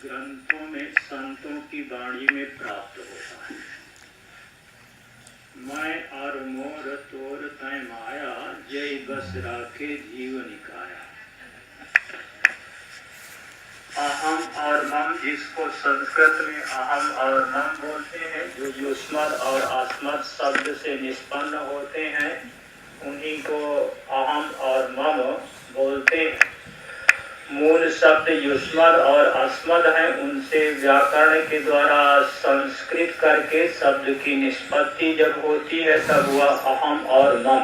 ग्रंथों में संतों की वाणी में प्राप्त होता है। मैं और मोर तोर तय माया, जय बस राखे जीव निकाया। अहम और मम, जिसको संस्कृत में अहम और मम बोलते हैं, जो युष्मद और अस्मद शब्द से निष्पन्न होते हैं, उन्हीं को अहम और मम बोलते हैं। मूल शब्द युष्मद और अस्मद हैं, उनसे व्याकरण के द्वारा संस्कृत करके शब्द की निष्पत्ति जब होती है तब वह अहम और मम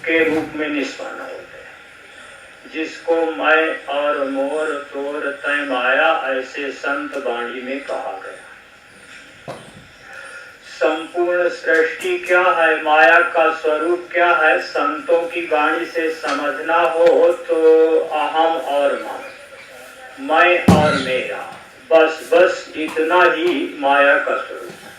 के रूप में निष्पन्न होते हैं। जिसको मैं और मोर तोर तय माया, ऐसे संत वाणी में कहा गया। संपूर्ण सृष्टि क्या है, माया का स्वरूप क्या है, संतों की वाणी से समझना हो तो अहम और मम, मैं और मेरा, बस इतना ही माया का स्वरूप है।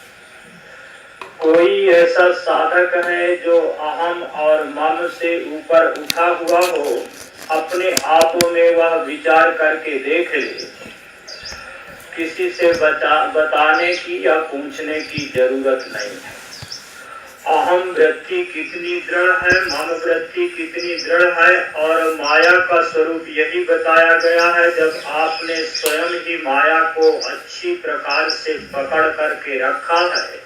कोई ऐसा साधक है जो अहम और मम से ऊपर उठा हुआ हो, अपने आप में वह विचार करके देख ले। किसी से बताने की या पूछने की जरूरत नहीं है। अहम वृत्ति कितनी दृढ़ है, मम वृत्ति कितनी दृढ़ है, और माया का स्वरूप यही बताया गया है। जब आपने स्वयं ही माया को अच्छी प्रकार से पकड़ करके रखा है,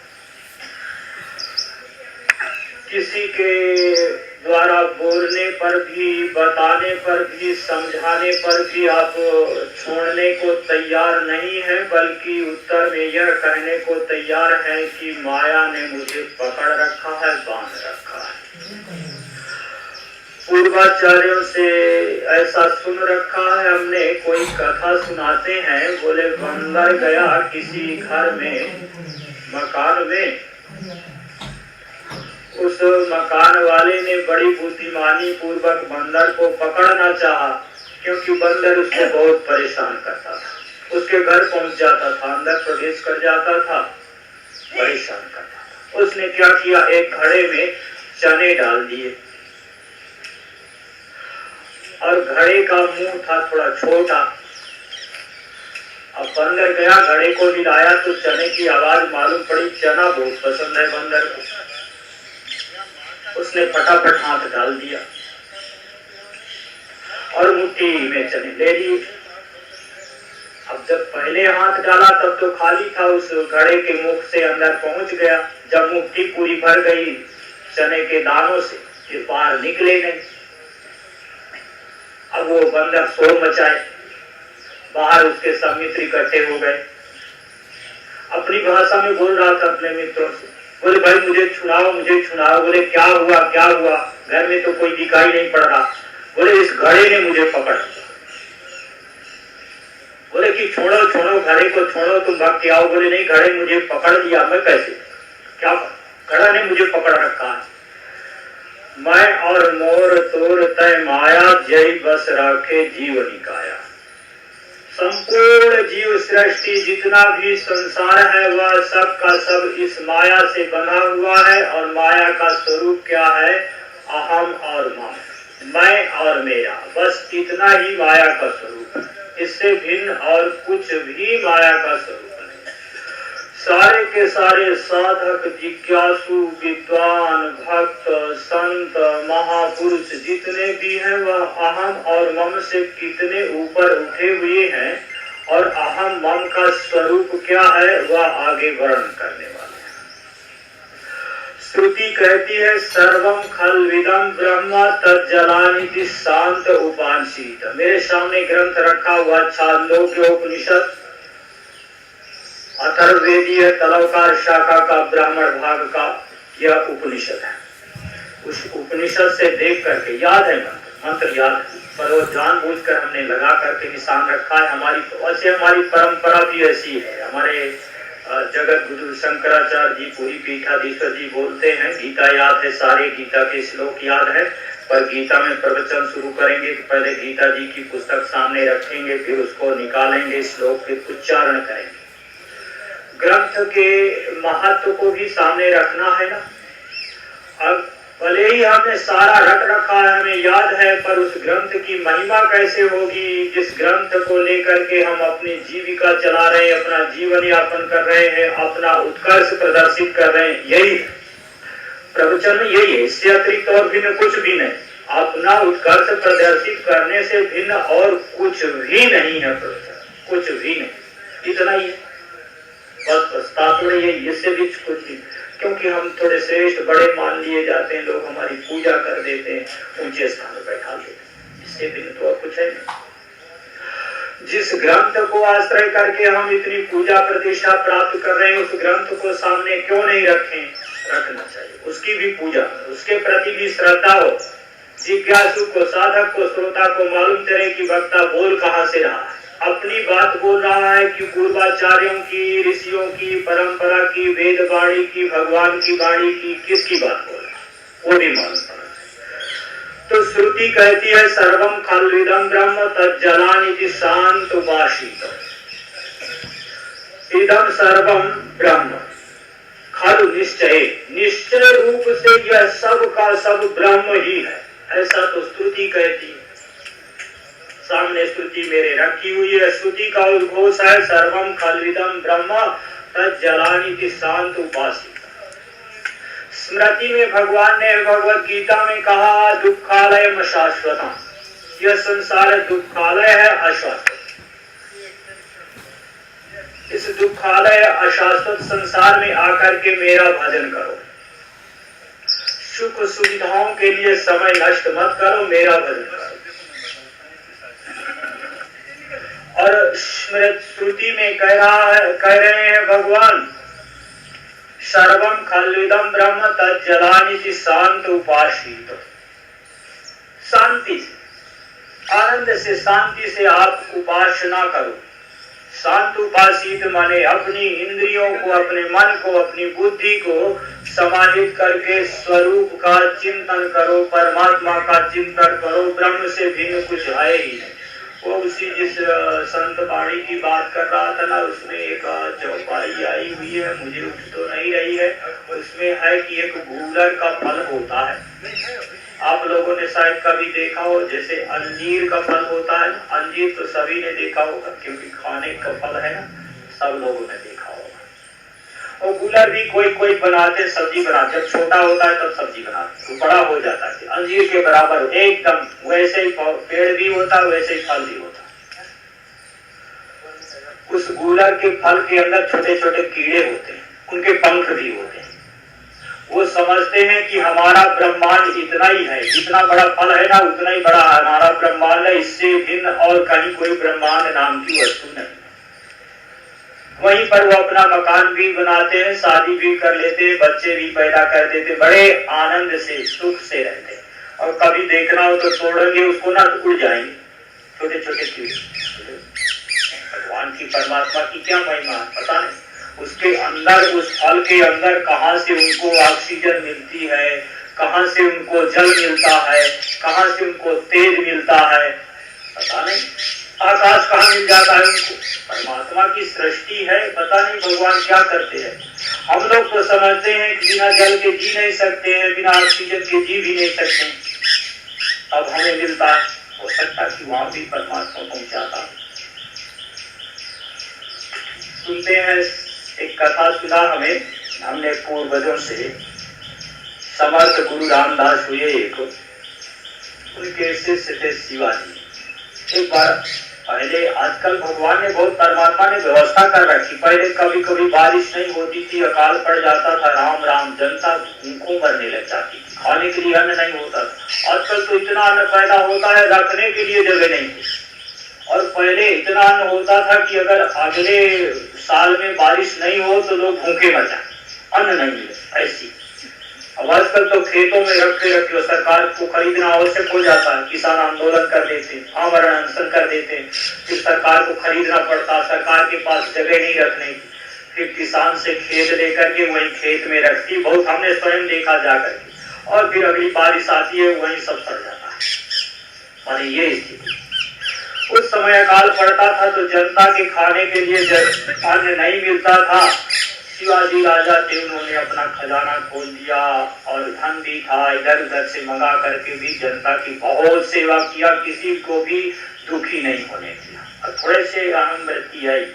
किसी के द्वारा बोलने पर भी, बताने पर भी, समझाने पर भी आप छोड़ने को तैयार नहीं है, बल्कि उत्तर में यह कहने को तैयार है कि माया ने मुझे पकड़ रखा है, बांध रखा है। पूर्वाचार्यों से ऐसा सुन रखा है हमने। कोई कथा सुनाते हैं, बोले बंदर गया किसी घर में, मकान में। उस मकान वाले ने बड़ी बुद्धिमानी पूर्वक बंदर को पकड़ना चाहा, क्योंकि बंदर उसको बहुत परेशान करता था। उसके घर पहुंच जाता था, अंदर प्रवेश कर जाता था, परेशान करता था। उसने क्या किया, एक घड़े में चने डाल दिए, और घड़े का मुंह था थोड़ा छोटा। अब बंदर गया, घड़े को हिलाया तो चने की आवाज मालूम पड़ी। चना बहुत पसंद है बंदर को। उसने फटाफट हाथ डाल दिया और मुट्ठी में चने ले लिए। अब जब पहले हाथ डाला तब तो खाली था, उस घड़े के मुख से अंदर पहुंच गया। जब मुट्ठी पूरी भर गई चने के दानों से, फिर बाहर निकले नहीं। अब वो बंदर शोर मचाए, बाहर उसके सब मित्र इकट्ठे हो गए। अपनी भाषा में बोल रहा था अपने मित्रों से, बोले भाई मुझे छुड़ाओ, मुझे छुड़ाओ। बोले क्या हुआ, क्या हुआ? घर में तो कोई दिखाई नहीं पड़ रहा। बोले इस घड़े ने मुझे पकड़। बोले कि छोड़ो छोड़ो, घड़े को छोड़ो, तुम भाग के आओ। बोले नहीं, घड़े मुझे पकड़ लिया। मैं कैसे, क्या? घड़ा ने मुझे पकड़ रखा है। मैं और मोर तोर तय माया, जय बस राखे जीव निकाया। संपूर्ण जीव सृष्टि, जितना भी संसार है, वह सब का सब इस माया से बना हुआ है। और माया का स्वरूप क्या है? अहम और मम, मैं और मेरा, बस इतना ही माया का स्वरूप है। इससे भिन्न और कुछ भी माया का स्वरूप नहीं। सारे के सारे साधक, जिज्ञासु, विद्वान, भक्त, संत, महापुरुष जितने भी हैं, वह अहम और मम से कितने ऊपर उठे हुए हैं। और अहम मम का स्वरूप क्या है, वह आगे वर्णन करने वाले हैं। श्रुति कहती है, सर्वम खल्विदम ब्रह्म तज्जलानिति शांत उपांसित। मेरे सामने ग्रंथ रखा हुआ छांदोग्य उपनिषद, अथर्ववेदीय तलवकार शाखा का ब्राह्मण भाग का यह उपनिषद है। उस उपनिषद से देख करके, याद है मंत्र याद है, पर वो जानबूझकर हमने लगा करके निशान रखा है। हमारी परंपरा भी ऐसी है। हमारे जगत गुरु शंकराचार्य जी, पूरी पीठाधीश्वर जी बोलते हैं, गीता याद है, सारे गीता के श्लोक याद है, पर गीता में प्रवचन शुरू करेंगे कि पहले गीता जी की पुस्तक सामने रखेंगे, फिर उसको निकालेंगे, श्लोक के उच्चारण करेंगे। ग्रंथ के महत्व को भी सामने रखना है ना। अब भले ही हमने सारा रट रखा है, हमें याद है, पर उस ग्रंथ की महिमा कैसे होगी जिस ग्रंथ को लेकर के हम अपनी जीविका चला रहे हैं, अपना जीवन यापन कर रहे हैं, अपना उत्कर्ष प्रदर्शित कर रहे हैं। यही प्रवचन, यही है, इससे अतिरिक्त और भिन्न कुछ भी नहीं। अपना उत्कर्ष प्रदर्शित करने से भिन्न और कुछ भी नहीं है प्रवचन, कुछ भी नहीं, इतना ही बस तात्पर्य यही, इससे भी कुछ नहीं। क्योंकि हम थोड़े श्रेष्ठ बड़े मान लिए जाते हैं, लोग हमारी पूजा कर देते हैं, ऊंचे स्थान पर बैठा देते हैं, इससे भिन्न तो और कुछ है नहीं। जिस ग्रंथ को आश्रय करके हम इतनी पूजा प्रतिष्ठा प्राप्त कर रहे हैं, उस ग्रंथ को सामने क्यों नहीं रखें? रखना चाहिए, उसकी भी पूजा, उसके प्रति भी श्रद्धा हो। जिज्ञासु को, साधक को, श्रोता को मालूम चले कि वक्ता बोल कहां से रहा है, अपनी बात बोल रहा है कि पूर्वाचार्यों की, ऋषियों की, परंपरा की, वेद वाणी की, भगवान की वाणी की, किसकी बात बोल रहा है, वो भी मालूम पड़ा। तो श्रुति कहती है सर्वम खल्विदं ब्रह्म तज्जलानिति शांतुभाषितम्, इदं सर्वम ब्रह्म खलु निश्चय, निश्चय रूप से यह सब का सब ब्रह्म ही है, ऐसा तो श्रुति कहती है। सामने श्रुति मेरे रखी हुई है, श्रुति का उद्घोष है सर्वम खल्विदं ब्रह्म तज्जलानिति शांतुभाषितम्। स्मृति में भगवान ने भगवत गीता में कहा दुखालयम शाश्वतम्, यह संसार दुखालय है, अशाश्वत। इस दुखालय अशाश्वत संसार में आकर के मेरा भजन करो, सुख सुविधाओं के लिए समय नष्ट मत करो, मेरा भजन करो। और श्रुति में कह रहे हैं भगवान सर्वम खल्विदं ब्रह्म तज्जलानिति शांतुभाषितम्, शांति से, आनंद से, शांति से आप उपासना करो। शांत उपासित माने अपनी इंद्रियों को, अपने मन को, अपनी बुद्धि को समाहित करके स्वरूप का चिंतन करो, परमात्मा का चिंतन करो, ब्रह्म से भिन्न कुछ है ही नहीं। वो उसी जिस संत वाणी की बात कर रहा था ना, उसमें एक चौपाई आई हुई है, मुझे उठ तो नहीं रही है, उसमें है कि एक गूलर का फल होता है, आप लोगों ने शायद कभी देखा हो, जैसे अंजीर का फल होता है। अंजीर तो सभी ने देखा होगा क्योंकि खाने का फल है ना, सब लोगों ने देखा होगा। और गूलर भी कोई कोई बनाते, सब्जी बनाते, जब छोटा होता है तब सब्जी बनाते, तो बड़ा हो जाता है अंजीर के बराबर, एकदम वैसे ही पेड़ भी होता है, वैसे ही फल भी होता है। उस गूलर के फल के अंदर छोटे छोटे कीड़े होते हैं, उनके पंख भी होते हैं। वो समझते हैं कि हमारा ब्रह्मांड इतना ही है, जितना बड़ा फल है ना उतना ही बड़ा हमारा ब्रह्मांड है, इससे भिन्न और कहीं कोई ब्रह्मांड नाम की वस्तु नहीं। वहीं पर वो अपना मकान भी बनाते हैं, शादी भी कर लेते हैं, बच्चे भी पैदा कर देते, बड़े आनंद से, सुख से रहते हैं। और कभी देखना हो तो तोड़ेंगे उसको ना तो उड़ जाएंगे छोटे छोटे कीड़े। भगवान की, परमात्मा की क्या महिमा पता नहीं। उसके अंदर, उस फल के अंदर कहां से उनको ऑक्सीजन मिलती है, कहां से उनको जल मिलता है, कहां से उनको तेज मिलता है, पता नहीं। आकाश कहां मिल जाता है उनको, परमात्मा की सृष्टि है, पता नहीं भगवान क्या करते हैं। हम लोग तो समझते हैं कि बिना जल के जी नहीं सकते हैं, बिना ऑक्सीजन के जी भी नहीं सकते। अब हमें मिलता है, हो सकता है कि वहां भी परमात्मा पहुंचाता है। सुनते हैं, एक कथा सुना हमने पूर्वजों से, समर्थ गुरु रामदास हुए एक, उनके शिष्य थे शिवाजी। एक बार पहले, आजकल भगवान ने बहुत, परमात्मा ने व्यवस्था कर रखी, पहले कभी कभी बारिश नहीं होती थी, अकाल पड़ जाता था, राम राम, जनता भूखों मरने लग जाती, खाने के लिए अन्न नहीं होता था। आजकल तो इतना अन्न पैदा होता है, रखने के लिए जगह नहीं थी। और पहले इतना अन्न होता था कि अगर अगले साल में बारिश नहीं हो तो लोग भूखे मर जाए, अन्न नहीं मिले, ऐसी। अब आजकल तो खेतों में रखे रखे सरकार को खरीदना आवश्यक हो जाता है, किसान आंदोलन कर देते, आमरण अनशन कर देते, फिर सरकार को खरीदना पड़ता, सरकार के पास जगह नहीं रखने की, फिर किसान से खेत लेकर के वही खेत में रखती, बहुत हमने स्वयं देखा जाकर के, और फिर अगली बारिश आती है वही सब सड़ जाता है। माने ये स्थिति। उस समय अकाल पड़ता था तो जनता के खाने के लिए जब अन्न नहीं मिलता था शिवाजी राजा थे, उन्होंने अपना खजाना खोल दिया और धन भी था, इधर उधर से मंगा करके भी जनता की बहुत सेवा किया, किसी को भी दुखी नहीं होने दिया। और थोड़े से अहम वृत्ति आई,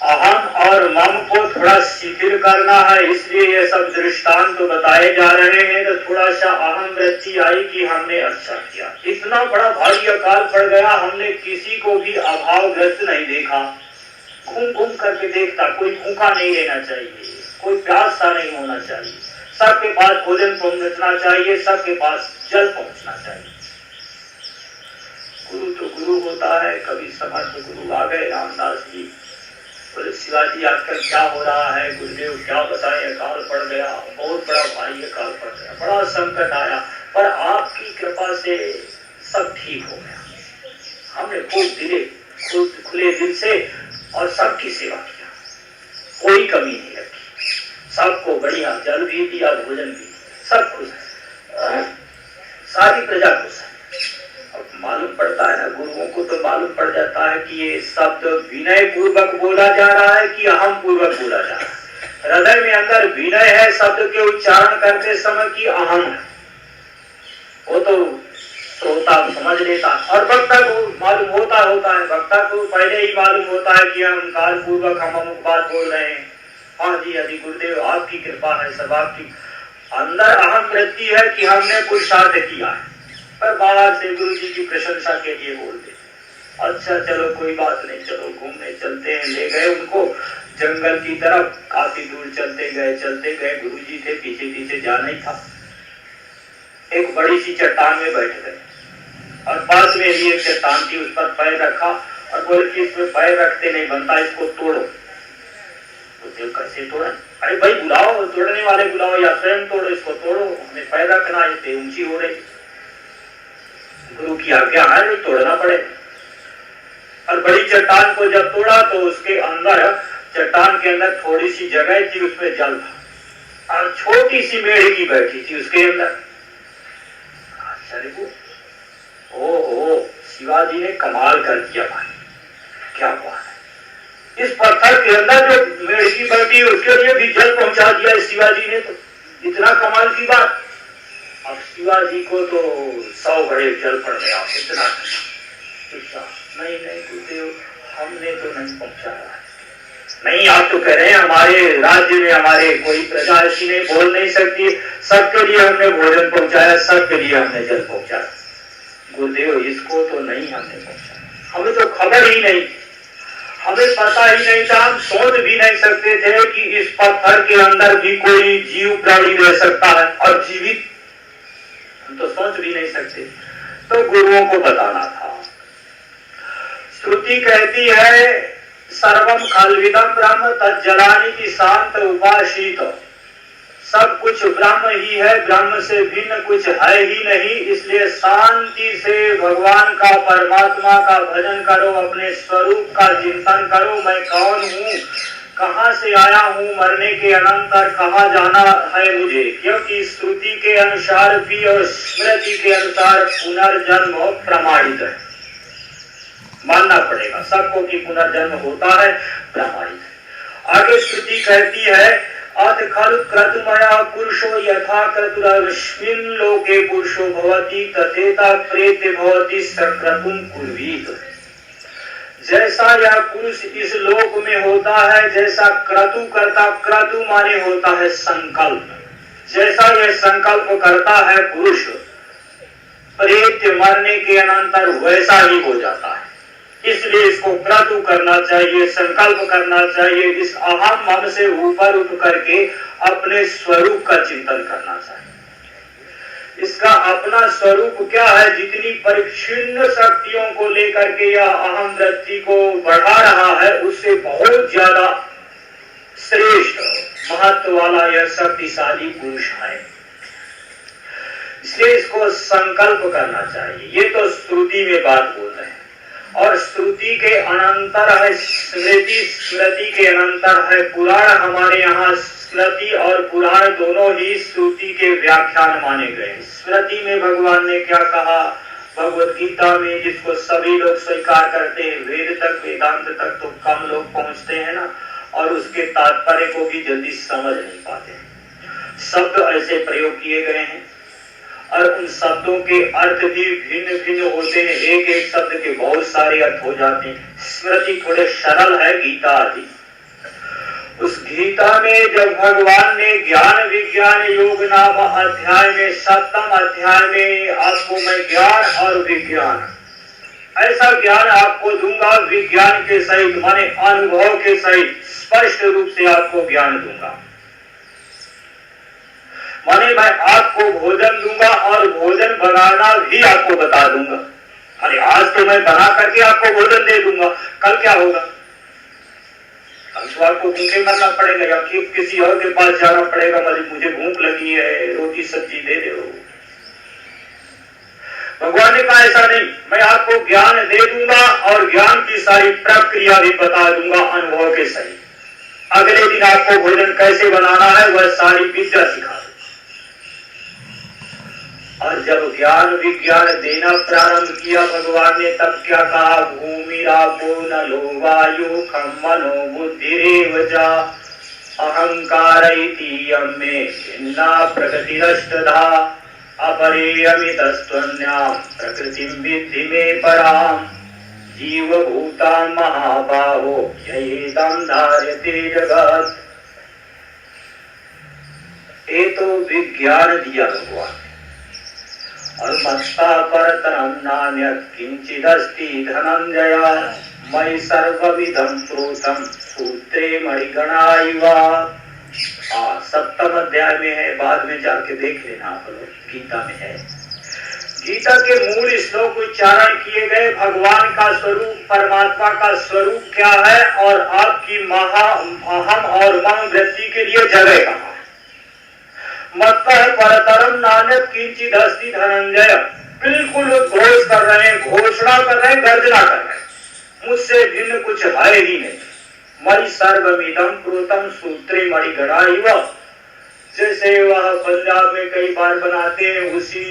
अहम और मम को थोड़ा शिथिल करना है, इसलिए ये सब दृष्टांत तो बताए जा रहे हैं। तो थोड़ा सा अहम वृत्ति आई कि हमने अच्छा किया, इतना बड़ा भारी अकाल पड़ गया, हमने किसी को भी अभावग्रस्त नहीं देखा। घूम घूम करके देखता, कोई भूखा नहीं रहना चाहिए, कोई प्यासा नहीं होना चाहिए, सबके पास भोजन पहुंचना चाहिए, सबके पास जल पहुंचना चाहिए। गुरु तो गुरु होता है। कभी समर्थ गुरु आ गए रामदास जी, बोले शिवाजी आजकल क्या हो रहा है, गुरुदेव क्या बताएं, अकाल पड़ गया, बहुत बड़ा भारी अकाल पड़ गया, बड़ा संकट आया, पर आपकी कृपा से सब ठीक हो गया। हमने खूब खुले दिल से और सबकी सेवा किया, कोई कमी नहीं रखी, सबको बढ़िया जल भी दिया, भोजन भी, सब खुश है, सारी प्रजा खुश है। अब मालूम पड़ता है ना, गुरुओं को तो मालूम पड़ जाता है कि ये शब्द विनय पूर्वक बोला जा रहा है कि अहम पूर्वक बोला जा रहा है। हृदय में अंदर विनय है शब्द के उच्चारण करते समय की अहम है, वो तो श्रोता समझ लेता, और वक्ता को मालूम होता है, वक्ता को पहले ही मालूम होता है कि अहंकार पूर्वक हम अमुक बात बोल रहे हैं। हाँ जी यदि गुरुदेव आपकी कृपा है, सब आपकी। अंदर अहम वृत्ति है कि हमने कुछ साध्य किया है, पर बाहर से गुरु जी की प्रशंसा के लिए बोल दे, अच्छा चलो कोई बात नहीं, चलो घूमने चलते हैं। ले गए उनको जंगल की तरफ, काफी दूर चलते गए, गुरु जी थे, पीछे पीछे जाना ही था। एक बड़ी सी चट्टान में बैठ गए और पास में ही एक चट्टान थी, उस पर पैर रखा और बोले कि इसमें पैर रखते नहीं बनता, इसको तोड़ो। तो कैसे तोड़ा? अरे भाई बुलाओ, तोड़ने वाले बुलाओ या स्वयं तोड़ो, इसको तोड़ो, हमें पैर रखना, ये ऊंची हो रही। गुरु की आज्ञा है, तोड़ना पड़े। और बड़ी चट्टान को जब तोड़ा तो उसके अंदर, चट्टान के अंदर थोड़ी सी जगह थी, उसमें जल था और छोटी सी मेढकी बैठी थी उसके अंदर। ओहो, शिवाजी ने कमाल कर दिया भाई, क्या बात है। इस पत्थर के अंदर जो मेढकी बैठी उसके लिए भी जल पहुंचा दिया शिवाजी ने, तो इतना कमाल की बात। अब शिवाजी को तो 100 घड़े जल पड़ गया, इतना नहीं गुरुदेव हमने तो नहीं पहुंचाया। नहीं, आप तो कह रहे हैं हमारे राज्य में हमारे कोई प्रजा ऐसी नहीं, बोल नहीं सकती, सबके लिए हमने भोजन पहुंचाया, सबके लिए हमने जल पहुंचाया। गुरुदेव इसको तो नहीं हमने पहुंचाया, हमें तो खबर ही नहीं, हमें पता ही नहीं था, हम सोच भी नहीं सकते थे कि इस पत्थर के अंदर भी कोई जीव प्राणी रह सकता है और जीवित, हम तो सोच भी नहीं सकते। तो गुरुओं को बताना था। श्रुति कहती है सर्वम खल्विदम ब्रह्म तज्जलानि की शांत उपासित, सब कुछ ब्रह्म ही है, ब्रह्म से भिन्न कुछ है ही नहीं। इसलिए शांति से भगवान का, परमात्मा का भजन करो, अपने स्वरूप का चिंतन करो। मैं कौन हूँ, कहाँ से आया हूँ, मरने के अनंतर कहाँ जाना है मुझे, क्योंकि श्रुति के अनुसार भी और स्मृति के अनुसार पुनर्जन्म प्रमाणित है, मानना पड़ेगा सबको कि पुनर्जन्म होता है, प्रमाणित है। आगे श्रुति कहती है अथ खलु क्रतुमया पुरुषो यथा क्रतुरस्मिन् लोके पुरुषो भवति तथेता प्रेत्य भवति सक्रतुम कुर्वीत। जैसा यह पुरुष इस लोक में होता है, जैसा क्रतु करता, क्रतु माने होता है संकल्प, जैसा यह संकल्प करता है पुरुष, प्रेत्य मरने के अनंतर वैसा ही हो जाता है। इसलिए इसको क्रतु करना चाहिए, संकल्प करना चाहिए, इस अहम मम से ऊपर उठ करके अपने स्वरूप का चिंतन करना चाहिए। इसका अपना स्वरूप क्या है, जितनी परिच्छिन्न शक्तियों को लेकर के यह अहम वृत्ति को बढ़ा रहा है, उससे बहुत ज्यादा श्रेष्ठ महत्व वाला यह शक्तिशाली पुरुष है। इसलिए इसको संकल्प करना चाहिए। ये तो श्रुति में बात बोल रहे हैं, और श्रुति के अनंतर है स्मृति, स्मृति के अनंतर है पुराण। हमारे यहाँ स्मृति और पुराण दोनों ही श्रुति के व्याख्यान माने गए। स्मृति में भगवान ने क्या कहा, भगवत गीता में, जिसको सभी लोग स्वीकार करते हैं, वेद तक, वेदांत तक तो कम लोग पहुंचते हैं ना, और उसके तात्पर्य को भी जल्दी समझ नहीं पाते। शब्द ऐसे प्रयोग किए गए हैं और उन शब्दों के अर्थ भी भिन्न भिन्न होते हैं, एक एक शब्द के बहुत सारे अर्थ हो जाते हैं। स्मृति थोड़े सरल है गीता आदि। उस गीता में जब भगवान ने ज्ञान विज्ञान योग नाम अध्याय में 7वें अध्याय में आपको मैं ज्ञान और विज्ञान, ऐसा ज्ञान आपको दूंगा विज्ञान के सहित, माने अनुभव के सहित स्पष्ट रूप से आपको ज्ञान दूंगा। माने मैं आपको भोजन दूंगा और भोजन बनाना भी आपको बता दूंगा। अरे आज तो मैं बना करके आपको भोजन दे दूंगा, कल क्या होगा? कल तो आपको भूखे मरना पड़ेगा या किसी और के पास जाना पड़ेगा, मुझे भूख लगी है, रोटी सब्जी दे दो। भगवान ने कहा ऐसा नहीं, मैं आपको ज्ञान दे दूंगा और ज्ञान की सारी प्रक्रिया भी बता दूंगा अनुभव के सहित। अगले दिन आपको भोजन कैसे बनाना है वह सारी विद्या सिखा दूंगा। और जब ज्ञान विज्ञान देना प्रारंभ किया भगवान ने, तब क्या कहा? भूमि रापो नलो वायु खम मनो बुद्धिरेव च अहंकार इति यमे भिन्ना प्रकृतिरष्टधा अपरेयमितस्त्वन्यां प्रकृतिं विद्धि मे पराम् जीवभूता महाबाहो ययेदं धार्यते जगत्। ये तो विज्ञान दिया भगवान और मत्ता परतरं नान्यत् किंचिदस्ति धनंजय मयि सर्वविधं प्रोतं सूत्रे मणिगणा इव। 7वें अध्याय में है, बाद में जाके देख लेना आप लोग, गीता में है। गीता के मूल श्लोक उच्चारण किए गए, भगवान का स्वरूप परमात्मा का स्वरूप क्या है और आपकी अहम और मम वृत्ति के लिए जगह कहाँ है। मत्तः परतरम नान्यत् किंचित् अस्ति धनंजय, बिल्कुल घोष कर रहे हैं, घोषणा कर रहे हैं, गर्जना कर रहे हैं, मुझसे भिन्न कुछ है ही नहीं। मयि सर्वमिदं प्रोतं सूत्रे मणिगणा इव। जैसे वह पंजाब में कई बार बनाते हैं, उसी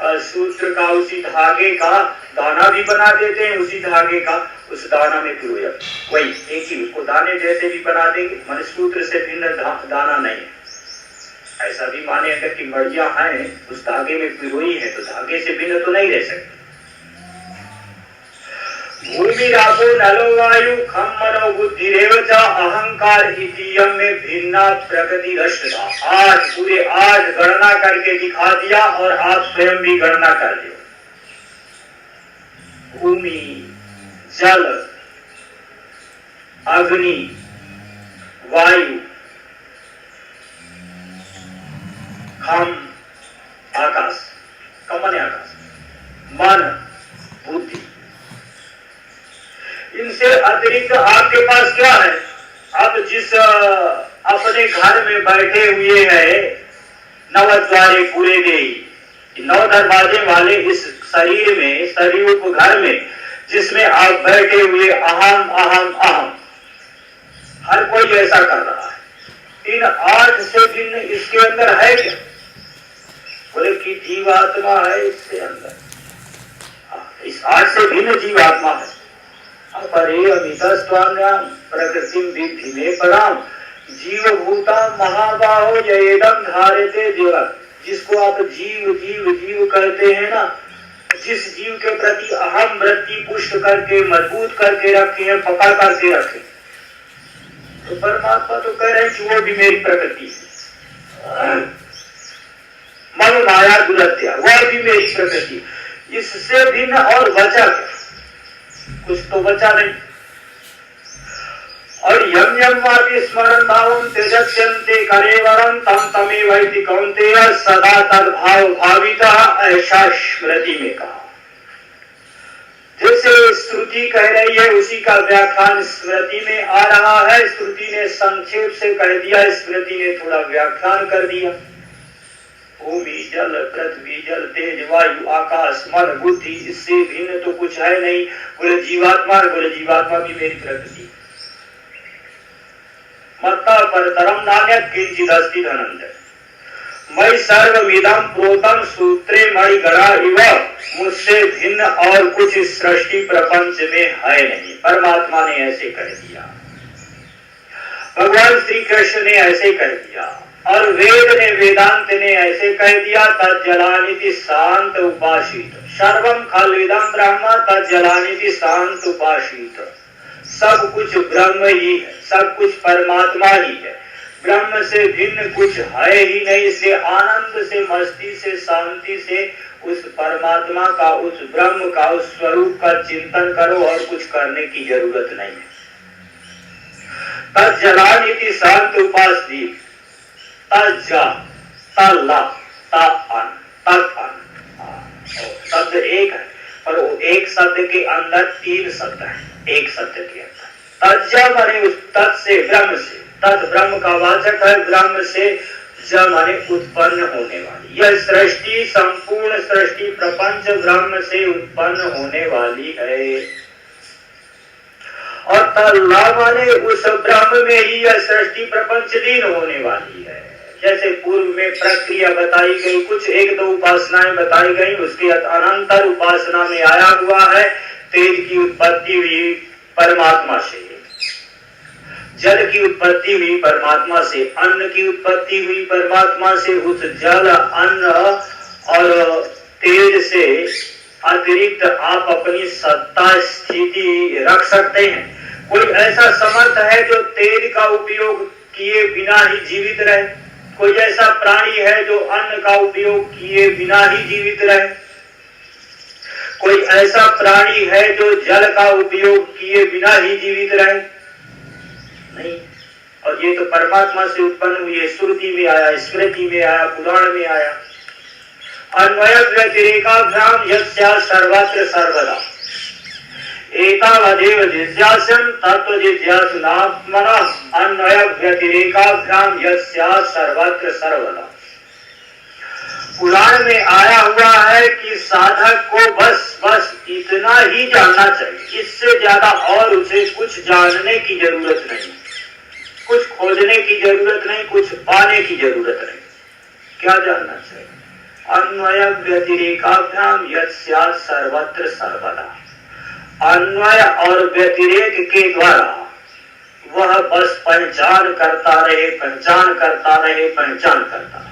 सूत्र का, उसी धागे का दाना भी बना देते हैं, उसी धागे का उस दाना में पिरोया, वही एक ही उसको दाने जैसे भी बना देंगे, मान सूत्र से भिन्न दाना नहीं है। ऐसा भी माने अगर कि मड़िया है उस धागे में पिरोई है तो धागे से भिन्न तो नहीं रह सकती। भूमि रापो नलो वायु खम मनो बुद्धिरेव च अहंकार इति यमे भिन्ना प्रकृतिरष्टधा। आज पूरे 8 गणना करके दिखा दिया और आप स्वयं भी गणना कर लो। भूमि, जल, अग्नि, वायु, खम आकाश, कमन आकाश, मन, बुद्धि, इनसे अतिरिक्त आपके पास क्या है? आप जिस अपने घर में बैठे हुए हैं, नवद्वारे पूरे देई, 9 दरवाजे वाले इस शरीर में, शरीर को घर में जिसमें आप बैठे हुए अहम अहम अहम, हर कोई ऐसा कर रहा है। इन 8 से भिन्न इसके अंदर है क्या? बोले कि जीवात्मा है इसके अंदर, इस 8 से भिन्न जीवात्मा है। अपरेयमितस्त्वन्यां प्रकृतिं विद्धि मे पराम् जीवभूता महाबाहो ययेदं धार्यते जगत्। जिसको आप जीव जीव जीव कहते हैं ना, जिस जीव के प्रति अहम वृत्ति पुष्ट करके मजबूत करके रखे हैं, पकड़ करके रखे, तो परमात्मा तो कह रहे हैं कि वो भी मेरी प्रकृति है, मन माया दुरत्या, वह भी मेरी प्रकृति। इससे भिन्न और बचा क्या? कुछ तो बचा नहीं। और यम यम वापि स्मरण भावं त्यजत्यन्ते करेवरं तम तमेवैति कौन्तेय सदा तद्भाव भाविता, ऐसा स्मृति में कहा। जैसे श्रुति कह रही है उसी का व्याख्यान स्मृति में आ रहा है। श्रुति ने संक्षेप से कह दिया, स्मृति ने थोड़ा व्याख्यान कर दिया। भूमि, जल, पृथ्वी, जल, तेज, वायु, आकाश, मन, बुद्धि, इससे भिन्न तो कुछ है नहीं। बोले जीवात्मा, बोले जीवात्मा भी मेरी प्रकृति। मत्ता परतरम नान्यत् किंचिदस्ति धनंजय मयि सर्वमिदं प्रोतं सूत्रे मणिगणा इव। मुझसे भिन्न और कुछ सृष्टि प्रपंच में है नहीं। परमात्मा ने ऐसे कह दिया। भगवान श्री कृष्ण ने ऐसे कह दिया और वेद ने वेदांत ने ऐसे कह दिया, तज्जलानिति शांत उपासित सर्वम खलिदम ब्रह्म तज्जलानिति शांत उपासित। सब कुछ ब्रह्म ही है, सब कुछ परमात्मा ही है, ब्रह्म से भिन्न कुछ है ही नहीं। इसलिए आनंद से, मस्ती से, शांति से उस परमात्मा का, उस ब्रह्म का, उस स्वरूप का चिंतन करो और कुछ करने की जरूरत नहीं है। तज्जलानिति शांत उपासित, तज्जा, तल्ला, तअन, तत्अन। शब्द एक है पर वो एक शब्द के अंदर तीन शब्द है, एक शब्द के अंदर। तज्जा माने उस तत् से, ब्रह्म से, तत् ब्रह्म का वाचक है, ब्रह्म से ज माने उत्पन्न होने वाली। यह सृष्टि, संपूर्ण सृष्टि प्रपंच ब्रह्म से उत्पन्न होने वाली है। और तल्ला माने उस ब्रह्म में ही यह सृष्टि प्रपंच लीन होने वाली है। जैसे पूर्व में प्रक्रिया बताई गई, कुछ एक दो उपासनाएं बताई गई, उसके अनंतर उपासना में आया हुआ है तेज की उत्पत्ति हुई परमात्मा से, जल की उत्पत्ति हुई परमात्मा से, अन्न की उत्पत्ति हुई परमात्मा से। उस जल, अन्न और तेज से अतिरिक्त आप अपनी सत्ता स्थिति रख सकते हैं? कोई ऐसा समर्थ है जो तेज का उपयोग किए बिना ही जीवित रहे? कोई ऐसा प्राणी है जो अन्न का उपयोग किए बिना ही जीवित रहे? कोई ऐसा प्राणी है जो जल का उपयोग किए बिना ही जीवित रहे? नहीं। और ये तो परमात्मा से उत्पन्न हुई है, श्रुति में आया, स्मृति में आया, पुराण में आया। अन्वय व्यतिरेकाभ्याम यस्या सर्वत्र सर्वदा एतावदेव जिज्ञासं तत्व जिज्ञासुनात्मनः अन्वय व्यतिरेकाभ्याम यस्या सर्वत्र सर्वदा। पुराण में आया हुआ है कि साधक को बस इतना ही जानना चाहिए, इससे ज्यादा और उसे कुछ जानने की जरूरत नहीं, कुछ खोजने की जरूरत नहीं, कुछ पाने की जरूरत नहीं। क्या जानना चाहिए? अन्वय व्यतिरेकाभ्याम यस्या सर्वत्र सर्वदा। अन्वय और व्यतिरेक के द्वारा वह बस पहचान करता रहे, पहचान करता रहे, पहचान करता रहे।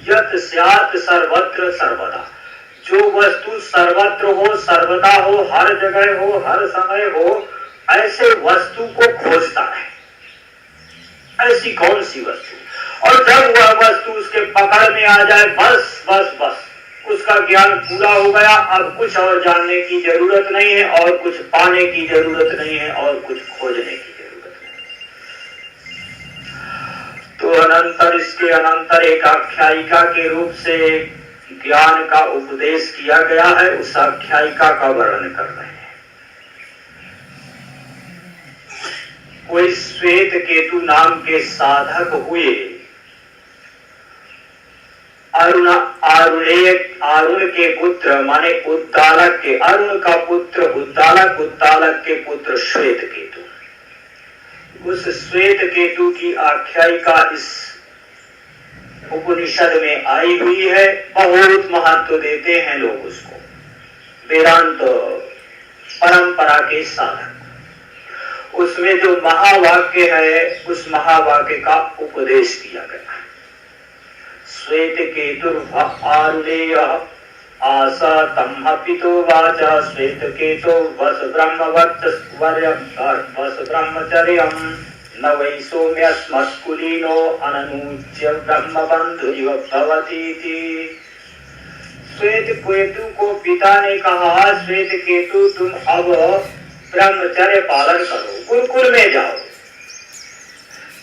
यत् स्यात् सर्वत्र सर्वदा, जो वस्तु सर्वत्र हो, सर्वदा हो, हर जगह हो, हर समय हो, ऐसे वस्तु को खोजता है। ऐसी कौन सी वस्तु? और जब वह वस्तु उसके पकड़ में आ जाए, बस उसका ज्ञान पूरा हो गया। अब कुछ और जानने की जरूरत नहीं है, और कुछ पाने की जरूरत नहीं है, और कुछ खोजने की जरूरत नहीं। तो अनंतर, इसके अनंतर एक आख्यायिका के रूप से ज्ञान का उपदेश किया गया है। उस आख्यायिका का वर्णन कर रहे हैं। कोई श्वेत केतु नाम के साधक हुए, अरुण के पुत्र माने उद्दालक के, अरुण का पुत्र उद्दालक, उद्दालक के पुत्र श्वेत केतु। उस श्वेत केतु की आख्यायिका इस उपनिषद में आई हुई है। बहुत महत्व देते हैं लोग उसको, वेदांत परंपरा के साधक। उसमें जो महावाक्य है, उस महावाक्य का उपदेश किया गया है। श्वेत केतुर्भ आरुणेय आसा तम पितो वाचा श्वेत केतो वस ब्रह्मचर्यम न वै सौम्यस्मत्कुलीनो अननुज्य ब्रह्मबंधुरिव भवतीति। श्वेत केतु को पिता ने कहा, श्वेत केतु तुम अब ब्रह्मचर्य पालन करो, गुरुकुल में जाओ,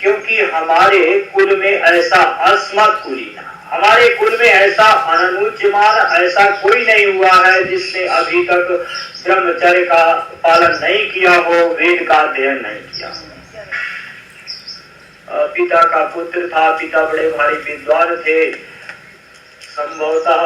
क्योंकि हमारे कुल में ऐसा अस्मत् कुलीना, हमारे कुल में ऐसा अनुज्यमान ऐसा कोई नहीं हुआ है जिसने अभी तक ब्रह्मचर्य का पालन नहीं किया हो, वेद का अध्ययन नहीं किया। पिता का पुत्र था, पिता बड़े भारी विद्वान थे। संभवतः